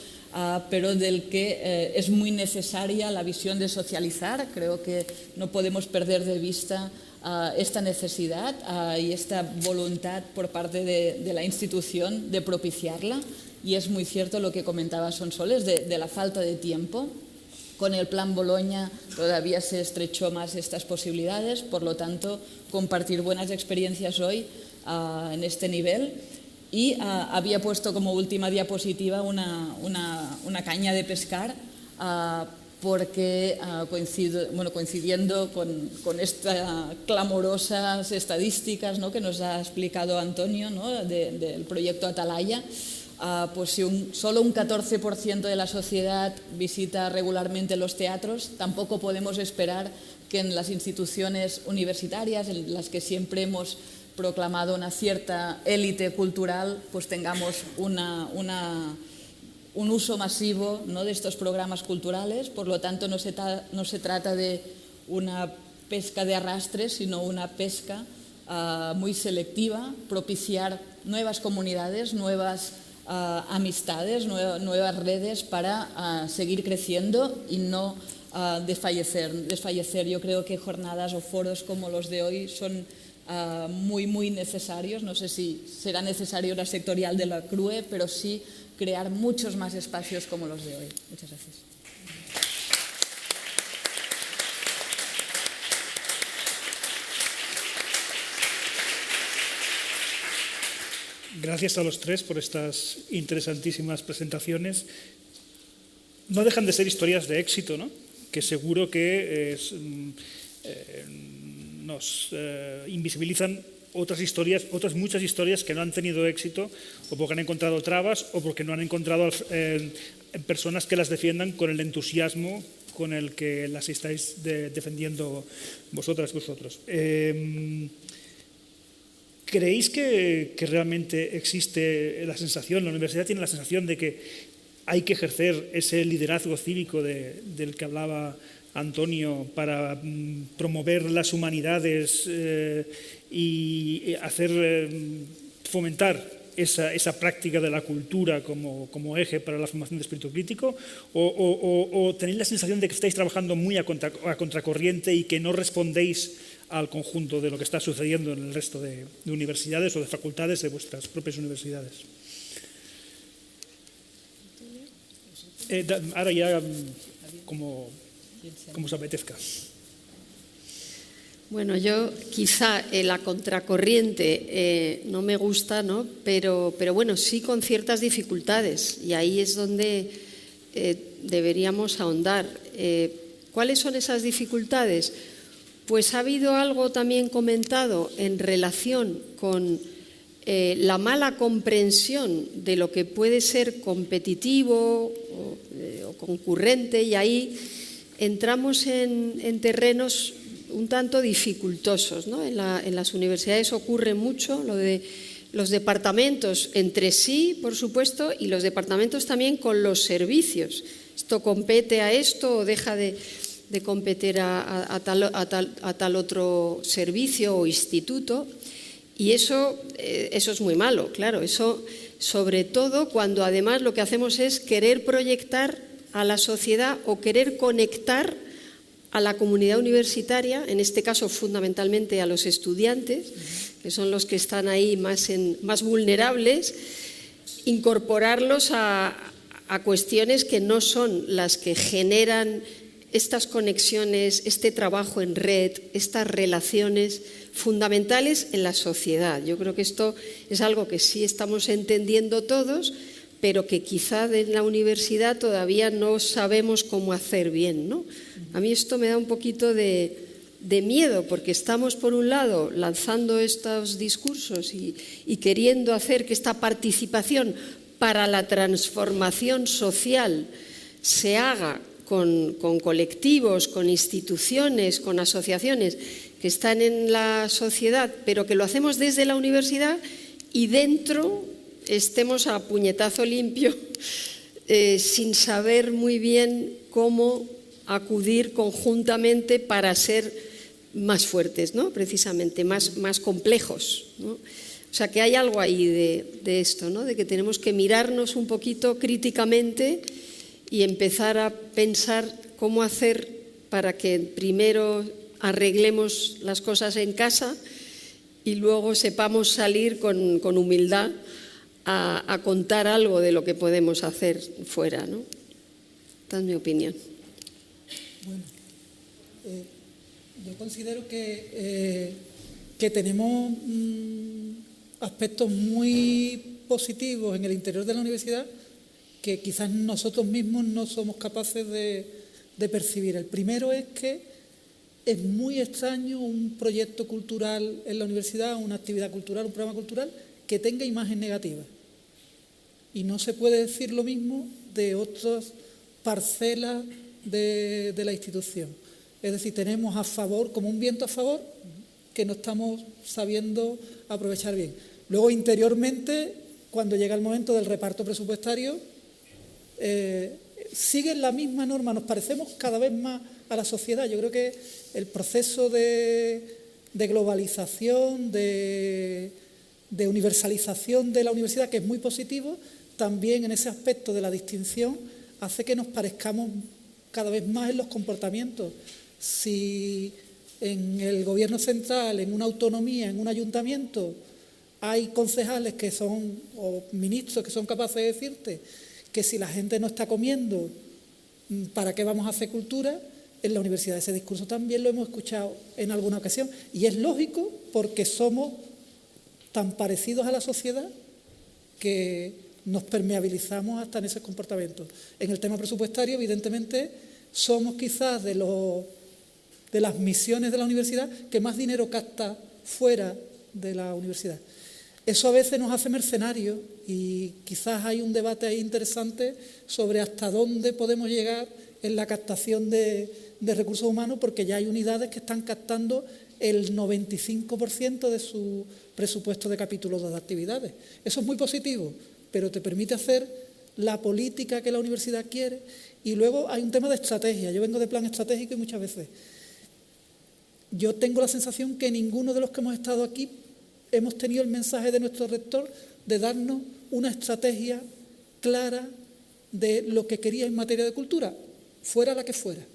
Speaker 4: pero del que es muy necesaria la visión de socializar. Creo que no podemos perder de vista esta necesidad y esta voluntad por parte de la institución de propiciarla. Y es muy cierto lo que comentaba Sonsoles de la falta de tiempo. Con el Plan Boloña todavía se estrechó más estas posibilidades, por lo tanto, compartir buenas experiencias hoy en este nivel. Y había puesto como última diapositiva una caña de pescar, porque coincidiendo con estas clamorosas estadísticas, ¿no? Que nos ha explicado Antonio, ¿no? del proyecto Atalaya, pues si solo un 14% de la sociedad visita regularmente los teatros, tampoco podemos esperar que en las instituciones universitarias, en las que siempre hemos proclamado una cierta élite cultural, pues tengamos un uso masivo, ¿no? de estos programas culturales. Por lo tanto, no se trata de una pesca de arrastre, sino una pesca muy selectiva, propiciar nuevas comunidades, nuevas amistades, nuevas redes para seguir creciendo y no desfallecer. Yo creo que jornadas o foros como los de hoy son muy, muy necesarios. No sé si será necesario la sectorial de la CRUE, pero sí crear muchos más espacios como los de hoy. Muchas gracias.
Speaker 1: Gracias a los tres por estas interesantísimas presentaciones. No dejan de ser historias de éxito, ¿no? Que seguro que nos invisibilizan otras muchas historias que no han tenido éxito, o porque han encontrado trabas, o porque no han encontrado personas que las defiendan con el entusiasmo con el que las estáis defendiendo vosotros. ¿Creéis que realmente existe la sensación, la universidad tiene la sensación de que hay que ejercer ese liderazgo cívico del que hablaba Antonio para promover las humanidades y fomentar esa práctica de la cultura como eje para la formación de espíritu crítico? ¿O tenéis la sensación de que estáis trabajando muy a contracorriente y que no respondéis al conjunto de lo que está sucediendo en el resto de universidades o de facultades de vuestras propias universidades. Ahora ya como os apetezca.
Speaker 3: Bueno, yo quizá la contracorriente no me gusta, ¿no? Pero bueno, sí con ciertas dificultades, y ahí es donde deberíamos ahondar. ¿Cuáles son esas dificultades? Pues ha habido algo también comentado en relación con la mala comprensión de lo que puede ser competitivo o concurrente, y ahí entramos en terrenos un tanto dificultosos, ¿no? En las universidades ocurre mucho lo de los departamentos entre sí, por supuesto, y los departamentos también con los servicios. Esto compete a esto o deja de competir a tal otro servicio o instituto, y eso es muy malo, claro. Eso, sobre todo cuando además lo que hacemos es querer proyectar a la sociedad o querer conectar a la comunidad universitaria, en este caso fundamentalmente a los estudiantes, que son los que están ahí más vulnerables, incorporarlos a cuestiones que no son las que generan estas conexiones, este trabajo en red, estas relaciones fundamentales en la sociedad. Yo creo que esto es algo que sí estamos entendiendo todos, pero que quizá en la universidad todavía no sabemos cómo hacer bien, ¿no? A mí esto me da un poquito de miedo, porque estamos, por un lado, lanzando estos discursos y queriendo hacer que esta participación para la transformación social se haga con colectivos, con instituciones, con asociaciones que están en la sociedad, pero que lo hacemos desde la universidad, y dentro estemos a puñetazo limpio, sin saber muy bien cómo acudir conjuntamente para ser más fuertes, ¿no? Precisamente, más complejos, ¿no? O sea, que hay algo ahí de esto, ¿no? De que tenemos que mirarnos un poquito críticamente y empezar a pensar cómo hacer para que primero arreglemos las cosas en casa y luego sepamos salir con humildad a contar algo de lo que podemos hacer fuera, ¿no? Esta es mi opinión.
Speaker 2: Bueno, yo considero que tenemos aspectos muy positivos en el interior de la universidad que quizás nosotros mismos no somos capaces de percibir. El primero es que es muy extraño un proyecto cultural en la universidad, una actividad cultural, un programa cultural que tenga imagen negativa. Y no se puede decir lo mismo de otras parcelas de la institución. Es decir, tenemos a favor, como un viento a favor, que no estamos sabiendo aprovechar bien. Luego, interiormente, cuando llega el momento del reparto presupuestario, siguen la misma norma, nos parecemos cada vez más a la sociedad. Yo creo que el proceso de globalización, de universalización de la universidad, que es muy positivo, también en ese aspecto de la distinción hace que nos parezcamos cada vez más en los comportamientos. Si en el gobierno central, en una autonomía, en un ayuntamiento, hay concejales que son, o ministros que son capaces de decirte que si la gente no está comiendo, ¿para qué vamos a hacer cultura? En la universidad ese discurso también lo hemos escuchado en alguna ocasión, y es lógico porque somos tan parecidos a la sociedad que nos permeabilizamos hasta en esos comportamientos. En el tema presupuestario, evidentemente, somos quizás de las misiones de la universidad que más dinero capta fuera de la universidad. Eso a veces nos hace mercenarios, y quizás hay un debate ahí interesante sobre hasta dónde podemos llegar en la captación de recursos humanos, porque ya hay unidades que están captando el 95% de su presupuesto de capítulos de actividades. Eso es muy positivo, pero te permite hacer la política que la universidad quiere. Y luego hay un tema de estrategia. Yo vengo de plan estratégico y muchas veces yo tengo la sensación que ninguno de los que hemos estado aquí hemos tenido el mensaje de nuestro rector de darnos una estrategia clara de lo que quería en materia de cultura, fuera la que fuera.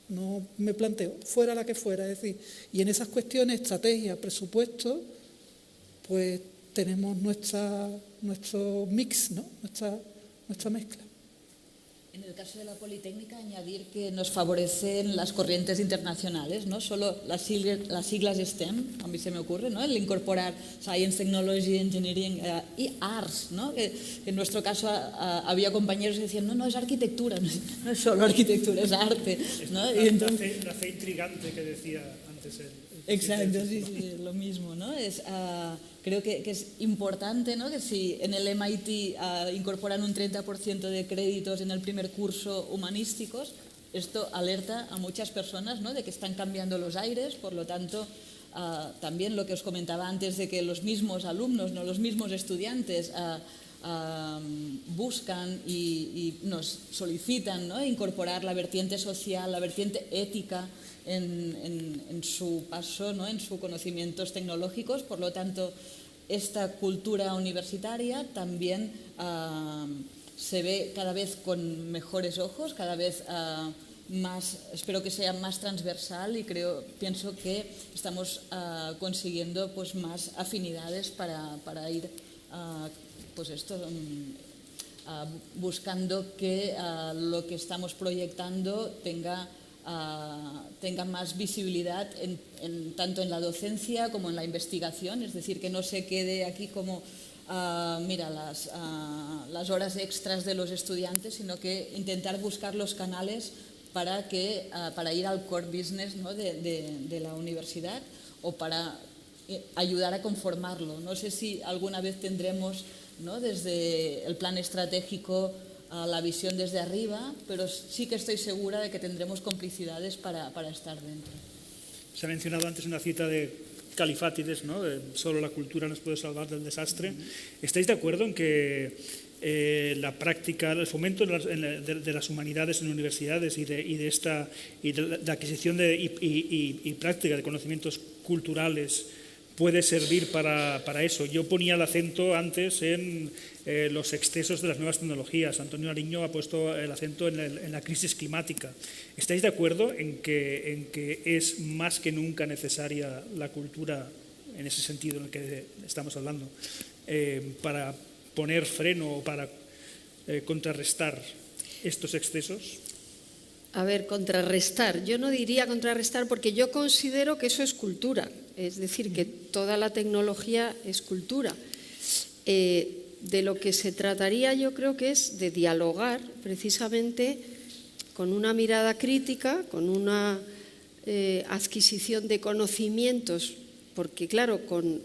Speaker 2: no me planteo, fuera la que fuera. Es decir, y en esas cuestiones, estrategia, presupuesto, pues tenemos nuestro mix, ¿no? nuestra mezcla.
Speaker 4: En el caso de la Politécnica, añadir que nos favorecen las corrientes internacionales, no solo las siglas STEM, a mí se me ocurre, ¿no? El incorporar Science, Technology, Engineering y Arts, ¿no? Que en nuestro caso había compañeros que decían, no, es arquitectura, no es solo arquitectura, es arte, ¿no?
Speaker 1: Y entonces, la fe intrigante que decía antes él.
Speaker 4: Exacto, sí, lo mismo, ¿no? Creo que es importante, ¿no? Que si en el MIT incorporan un 30% de créditos en el primer curso humanísticos, esto alerta a muchas personas, ¿no? De que están cambiando los aires, por lo tanto, también lo que os comentaba antes de que los mismos alumnos, no los mismos estudiantes buscan y nos solicitan, ¿no? Incorporar la vertiente social, la vertiente ética en su paso, ¿no? En sus conocimientos tecnológicos. Por lo tanto, esta cultura universitaria también se ve cada vez con mejores ojos, cada vez más, espero que sea más transversal, y pienso que estamos consiguiendo pues más afinidades para ir buscando que lo que estamos proyectando tenga más visibilidad tanto en la docencia como en la investigación, es decir, que no se quede aquí como las horas extras de los estudiantes, sino que intentar buscar los canales para ir al core business, ¿no? de la universidad, o para ayudar a conformarlo. No sé si alguna vez tendremos, ¿no? Desde el plan estratégico la visión desde arriba, pero sí que estoy segura de que tendremos complicidades para estar dentro.
Speaker 1: Se ha mencionado antes una cita de Califátides, ¿no? De solo la cultura nos puede salvar del desastre. ¿Estáis de acuerdo en que la práctica, el fomento de las humanidades en universidades y de la adquisición y práctica de conocimientos culturales puede servir para eso? Yo ponía el acento antes en los excesos de las nuevas tecnologías. Antonio Nariño ha puesto el acento en la crisis climática. ¿Estáis de acuerdo en que es más que nunca necesaria la cultura, en ese sentido en el que estamos hablando, para poner freno o para contrarrestar estos excesos?
Speaker 3: A ver, contrarrestar. Yo no diría contrarrestar porque yo considero que eso es cultura. Es decir, que toda la tecnología es cultura. De lo que se trataría, yo creo que es de dialogar precisamente con una mirada crítica, con una adquisición de conocimientos, porque claro, con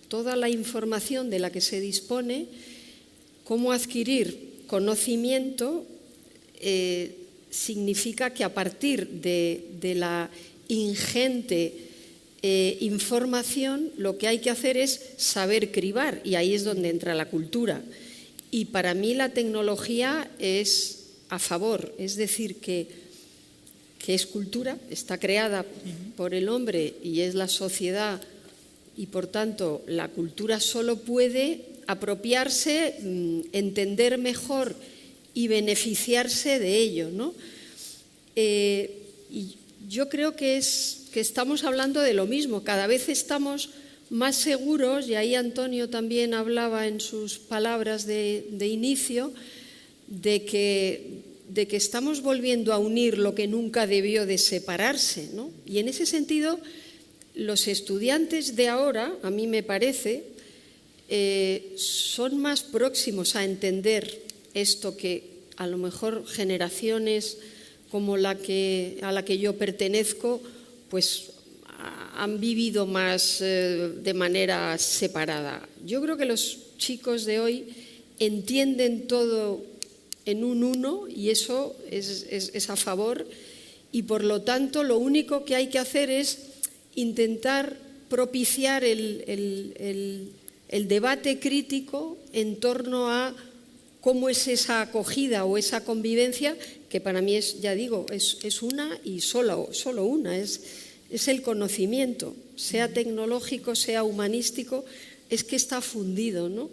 Speaker 3: toda la información de la que se dispone, cómo adquirir conocimiento significa que a partir de la ingente información, lo que hay que hacer es saber cribar, y ahí es donde entra la cultura. Y para mí la tecnología es a favor, es decir, que es cultura, está creada por el hombre y es la sociedad, y por tanto la cultura solo puede apropiarse, entender mejor y beneficiarse de ello, ¿no? Y yo creo que estamos hablando de lo mismo. Cada vez estamos más seguros, y ahí Antonio también hablaba en sus palabras de inicio, de que estamos volviendo a unir lo que nunca debió de separarse, ¿no? Y en ese sentido, los estudiantes de ahora, a mí me parece, son más próximos a entender esto que a lo mejor generaciones como a la que yo pertenezco, pues han vivido más de manera separada. Yo creo que los chicos de hoy entienden todo en un uno, y eso es a favor, y por lo tanto lo único que hay que hacer es intentar propiciar el debate crítico en torno a cómo es esa acogida o esa convivencia, que para mí es, ya digo, es una y solo una, es el conocimiento, sea tecnológico, sea humanístico, es que está fundido, ¿no?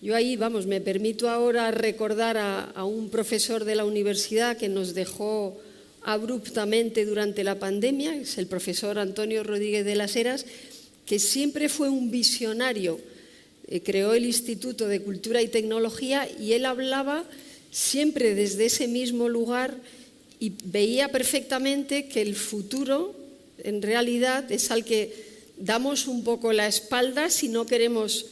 Speaker 3: Yo ahí, me permito ahora recordar a un profesor de la universidad que nos dejó abruptamente durante la pandemia, es el profesor Antonio Rodríguez de las Heras, que siempre fue un visionario. Creó el Instituto de Cultura y Tecnología y él hablaba siempre desde ese mismo lugar y veía perfectamente que el futuro en realidad es al que damos un poco la espalda si no queremos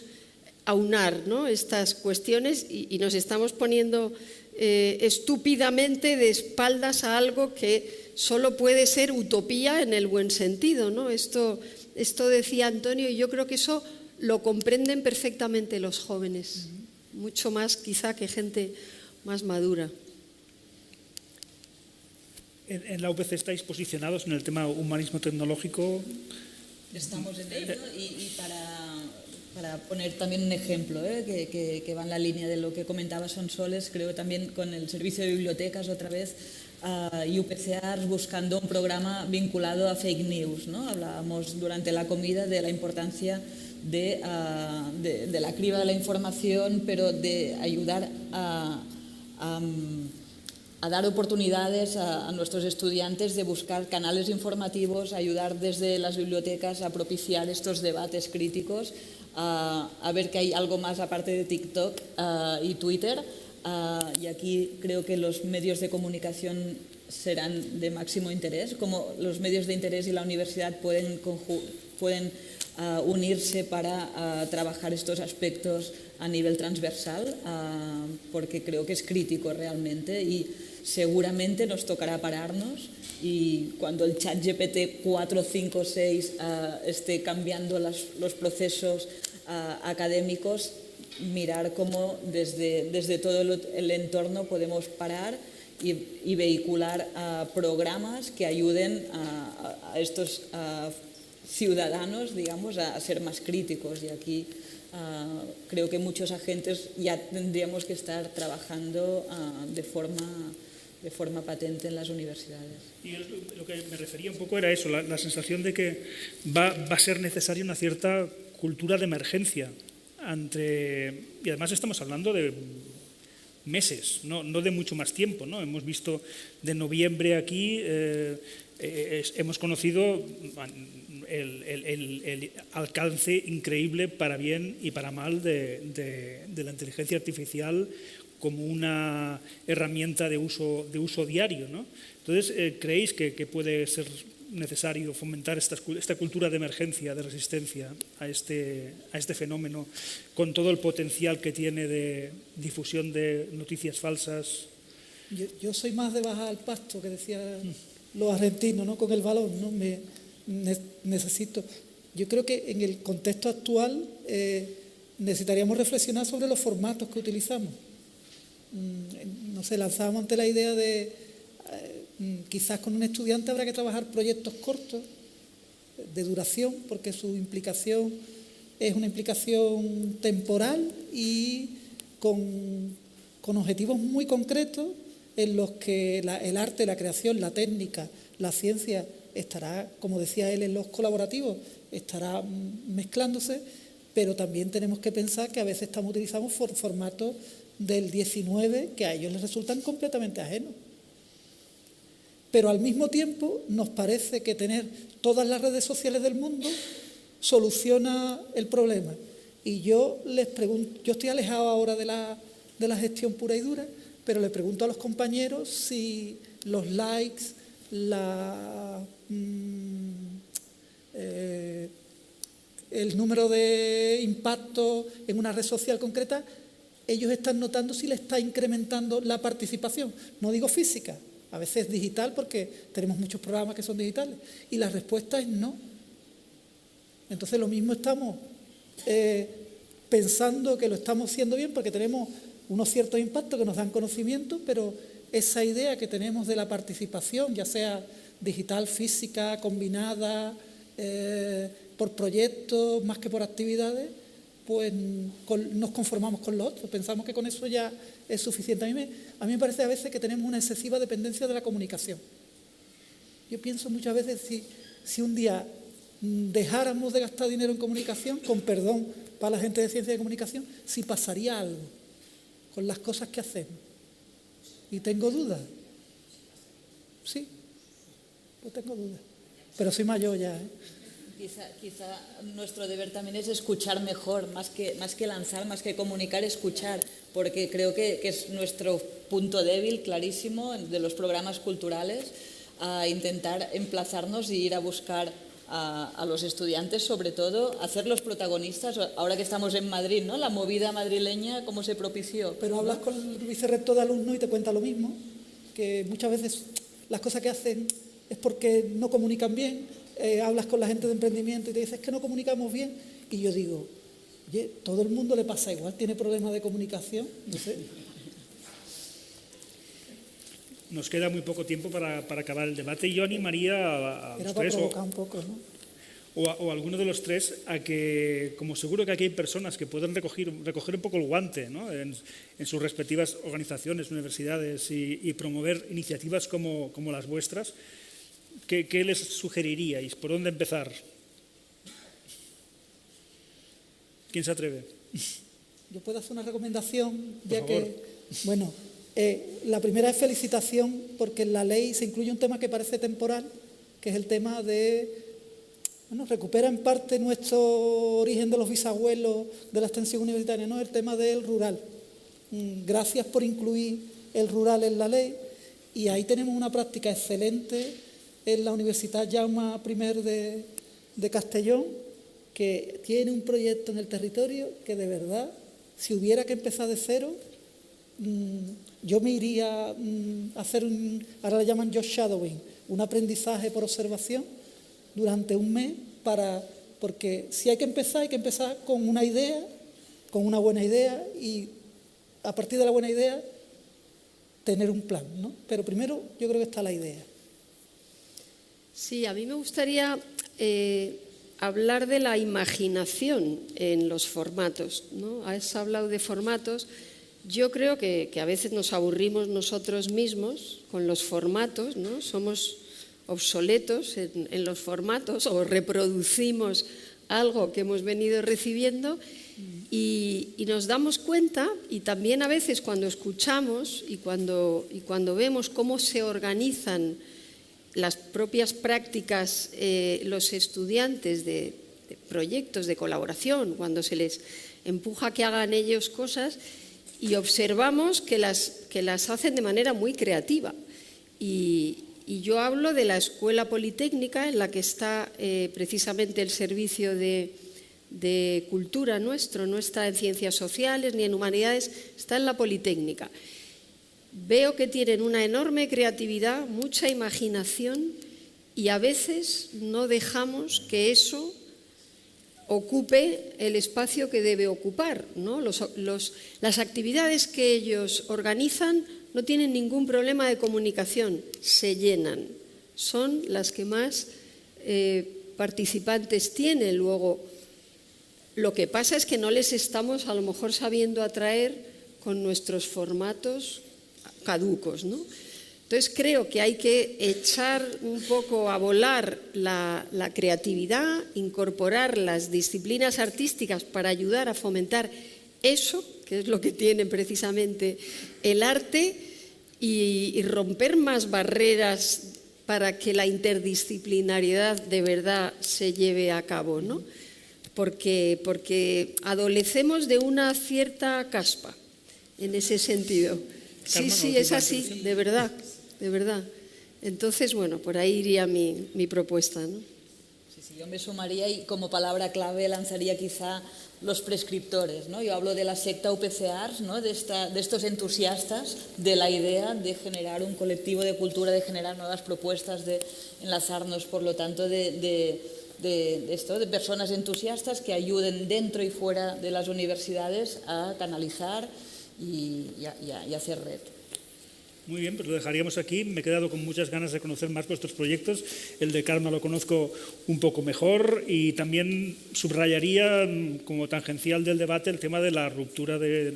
Speaker 3: aunar, ¿no?, estas cuestiones y nos estamos poniendo estúpidamente de espaldas a algo que solo puede ser utopía en el buen sentido, ¿no? Esto decía Antonio y yo creo que eso lo comprenden perfectamente los jóvenes, mucho más quizá que gente más madura.
Speaker 1: En la UPC estáis posicionados en el tema humanismo tecnológico.
Speaker 4: Estamos en ello y para poner también un ejemplo que va en la línea de lo que comentaba Sonsoles, creo también con el servicio de bibliotecas otra vez y UPCAR buscando un programa vinculado a fake news, ¿no? Hablábamos durante la comida de la importancia de la criba de la información, pero de ayudar a dar oportunidades a nuestros estudiantes de buscar canales informativos, ayudar desde las bibliotecas a propiciar estos debates críticos, a ver que hay algo más aparte de TikTok y Twitter. Y aquí creo que los medios de comunicación serán de máximo interés, como los medios de interés y la universidad pueden unirse para trabajar estos aspectos a nivel transversal, porque creo que es crítico realmente y seguramente nos tocará pararnos y cuando el chat GPT 4, 5, 6 esté cambiando los procesos académicos, mirar cómo desde todo el entorno podemos parar y vehicular programas que ayuden a estos ciudadanos, digamos, a ser más críticos. Y aquí creo que muchos agentes ya tendríamos que estar trabajando de forma patente en las universidades.
Speaker 1: Y lo que me refería un poco era eso, la sensación de que va a ser necesaria una cierta cultura de emergencia. Y además estamos hablando de meses, no de mucho más tiempo, ¿no? Hemos visto de noviembre aquí, hemos conocido el alcance increíble para bien y para mal de la inteligencia artificial como una herramienta de uso diario, ¿no? Entonces, ¿creéis que puede ser necesario fomentar esta cultura de emergencia, de resistencia a este fenómeno, con todo el potencial que tiene de difusión de noticias falsas?
Speaker 2: Yo soy más de bajar al pasto, que decían los argentinos, ¿no?, con el balón, ¿no? Necesito. Yo creo que en el contexto actual necesitaríamos reflexionar sobre los formatos que utilizamos. No sé, lanzábamos ante la idea de quizás con un estudiante habrá que trabajar proyectos cortos de duración, porque su implicación es una implicación temporal y con objetivos muy concretos en los que el arte, la creación, la técnica, la ciencia estará, como decía él, en los colaborativos, estará mezclándose, pero también tenemos que pensar que a veces estamos utilizando formatos del 19 que a ellos les resultan completamente ajenos. Pero al mismo tiempo nos parece que tener todas las redes sociales del mundo soluciona el problema. Y yo les pregunto, yo estoy alejado ahora de la gestión pura y dura, pero le pregunto a los compañeros si los likes, el número de impactos en una red social concreta, ellos están notando si le está incrementando la participación. No digo física, a veces digital, porque tenemos muchos programas que son digitales, y la respuesta es no. Entonces lo mismo estamos pensando que lo estamos haciendo bien porque tenemos unos ciertos impactos que nos dan conocimiento, pero esa idea que tenemos de la participación, ya sea digital, física, combinada, por proyectos más que por actividades, pues nos conformamos con lo otro, pensamos que con eso ya es suficiente. A mí me parece a veces que tenemos una excesiva dependencia de la comunicación. Yo pienso muchas veces si un día dejáramos de gastar dinero en comunicación, con perdón para la gente de ciencia de comunicación, si pasaría algo con las cosas que hacemos. Y tengo dudas. Sí, Pues tengo dudas. Pero soy mayor ya, ¿eh?
Speaker 4: Quizá nuestro deber también es escuchar mejor, más que lanzar, más que comunicar, escuchar, porque creo que es nuestro punto débil clarísimo de los programas culturales, a intentar emplazarnos y ir a buscar a los estudiantes, sobre todo, hacerlos protagonistas. Ahora que estamos en Madrid, ¿no? La movida madrileña, ¿cómo se propició?
Speaker 2: Pero hablas con el vicerrector de alumnos y te cuenta lo mismo, que muchas veces las cosas que hacen es porque no comunican bien. Hablas con la gente de emprendimiento y te dices que no comunicamos bien. Y yo digo, oye, todo el mundo le pasa igual, tiene problemas de comunicación, no sé.
Speaker 1: Nos queda muy poco tiempo para acabar el debate. Yo animaría a los
Speaker 2: Era para
Speaker 1: tres
Speaker 2: provocar un poco, ¿no?
Speaker 1: o a alguno de los tres a que, como seguro que aquí hay personas que pueden recoger un poco el guante, ¿no? en sus respectivas organizaciones, universidades y promover iniciativas como las vuestras, ¿qué les sugeriríais? ¿Por dónde empezar? ¿Quién se atreve?
Speaker 2: Yo puedo hacer una recomendación, ya
Speaker 1: Por favor.
Speaker 2: que, bueno, la primera es felicitación, porque en la ley se incluye un tema que parece temporal, que es el tema de, bueno, recupera en parte nuestro origen de los bisabuelos de la extensión universitaria, ¿no? El tema del rural. Gracias por incluir el rural en la ley, y ahí tenemos una práctica excelente en la Universidad Jaume I de Castellón, que tiene un proyecto en el territorio que de verdad, si hubiera que empezar de cero, yo me iría a hacer ahora le llaman job shadowing, un aprendizaje por observación durante un mes, porque si hay que empezar con una idea, con una buena idea, y a partir de la buena idea tener un plan, ¿no? Pero primero yo creo que está la idea.
Speaker 3: Sí, a mí me gustaría hablar de la imaginación en los formatos, ¿no? Has hablado de formatos. Yo creo que a veces nos aburrimos nosotros mismos con los formatos, ¿no? Somos obsoletos en los formatos o reproducimos algo que hemos venido recibiendo y nos damos cuenta, y también a veces cuando escuchamos y cuando vemos cómo se organizan las propias prácticas, los estudiantes de proyectos de colaboración, cuando se les empuja a que hagan ellos cosas, y observamos que las hacen de manera muy creativa. Y yo hablo de la Escuela Politécnica, en la que está precisamente el servicio de cultura nuestro, no está en ciencias sociales ni en humanidades, está en la Politécnica. Veo que tienen una enorme creatividad, mucha imaginación, y a veces no dejamos que eso ocupe el espacio que debe ocupar, ¿no? Las actividades que ellos organizan no tienen ningún problema de comunicación, se llenan, son las que más participantes tienen. Luego, lo que pasa es que no les estamos a lo mejor sabiendo atraer con nuestros formatos caducos, ¿no? Entonces creo que hay que echar un poco a volar la creatividad, incorporar las disciplinas artísticas para ayudar a fomentar eso, que es lo que tiene precisamente el arte, y romper más barreras para que la interdisciplinariedad de verdad se lleve a cabo, ¿no? Porque adolecemos de una cierta caspa en ese sentido. Sí, es así, de verdad. Entonces, bueno, por ahí iría mi propuesta, ¿no?
Speaker 4: Sí, yo me sumaría y como palabra clave lanzaría quizá los prescriptores, ¿no? Yo hablo de la secta UPCARS, ¿no? de estos entusiastas de la idea de generar un colectivo de cultura, de generar nuevas propuestas, de enlazarnos, por lo tanto, de personas entusiastas que ayuden dentro y fuera de las universidades a canalizar y hacer red.
Speaker 1: Muy bien, pues lo dejaríamos aquí. Me he quedado con muchas ganas de conocer más vuestros proyectos. El de Karma lo conozco un poco mejor y también subrayaría como tangencial del debate el tema de la ruptura, de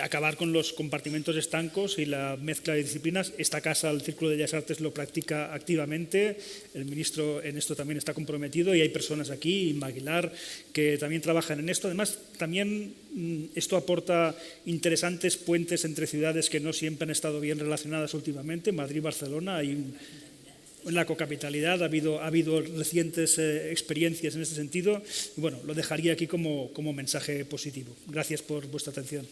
Speaker 1: acabar con los compartimentos estancos y la mezcla de disciplinas. Esta casa, el Círculo de Bellas Artes, lo practica activamente. El ministro en esto también está comprometido y hay personas aquí, Inma Aguilar, que también trabajan en esto. Además, también esto aporta interesantes puentes entre ciudades que no siempre han estado bien relacionadas últimamente. Madrid y Barcelona, hay en la cocapitalidad, ha habido recientes experiencias en este sentido, y bueno, lo dejaría aquí como mensaje positivo. Gracias por vuestra atención.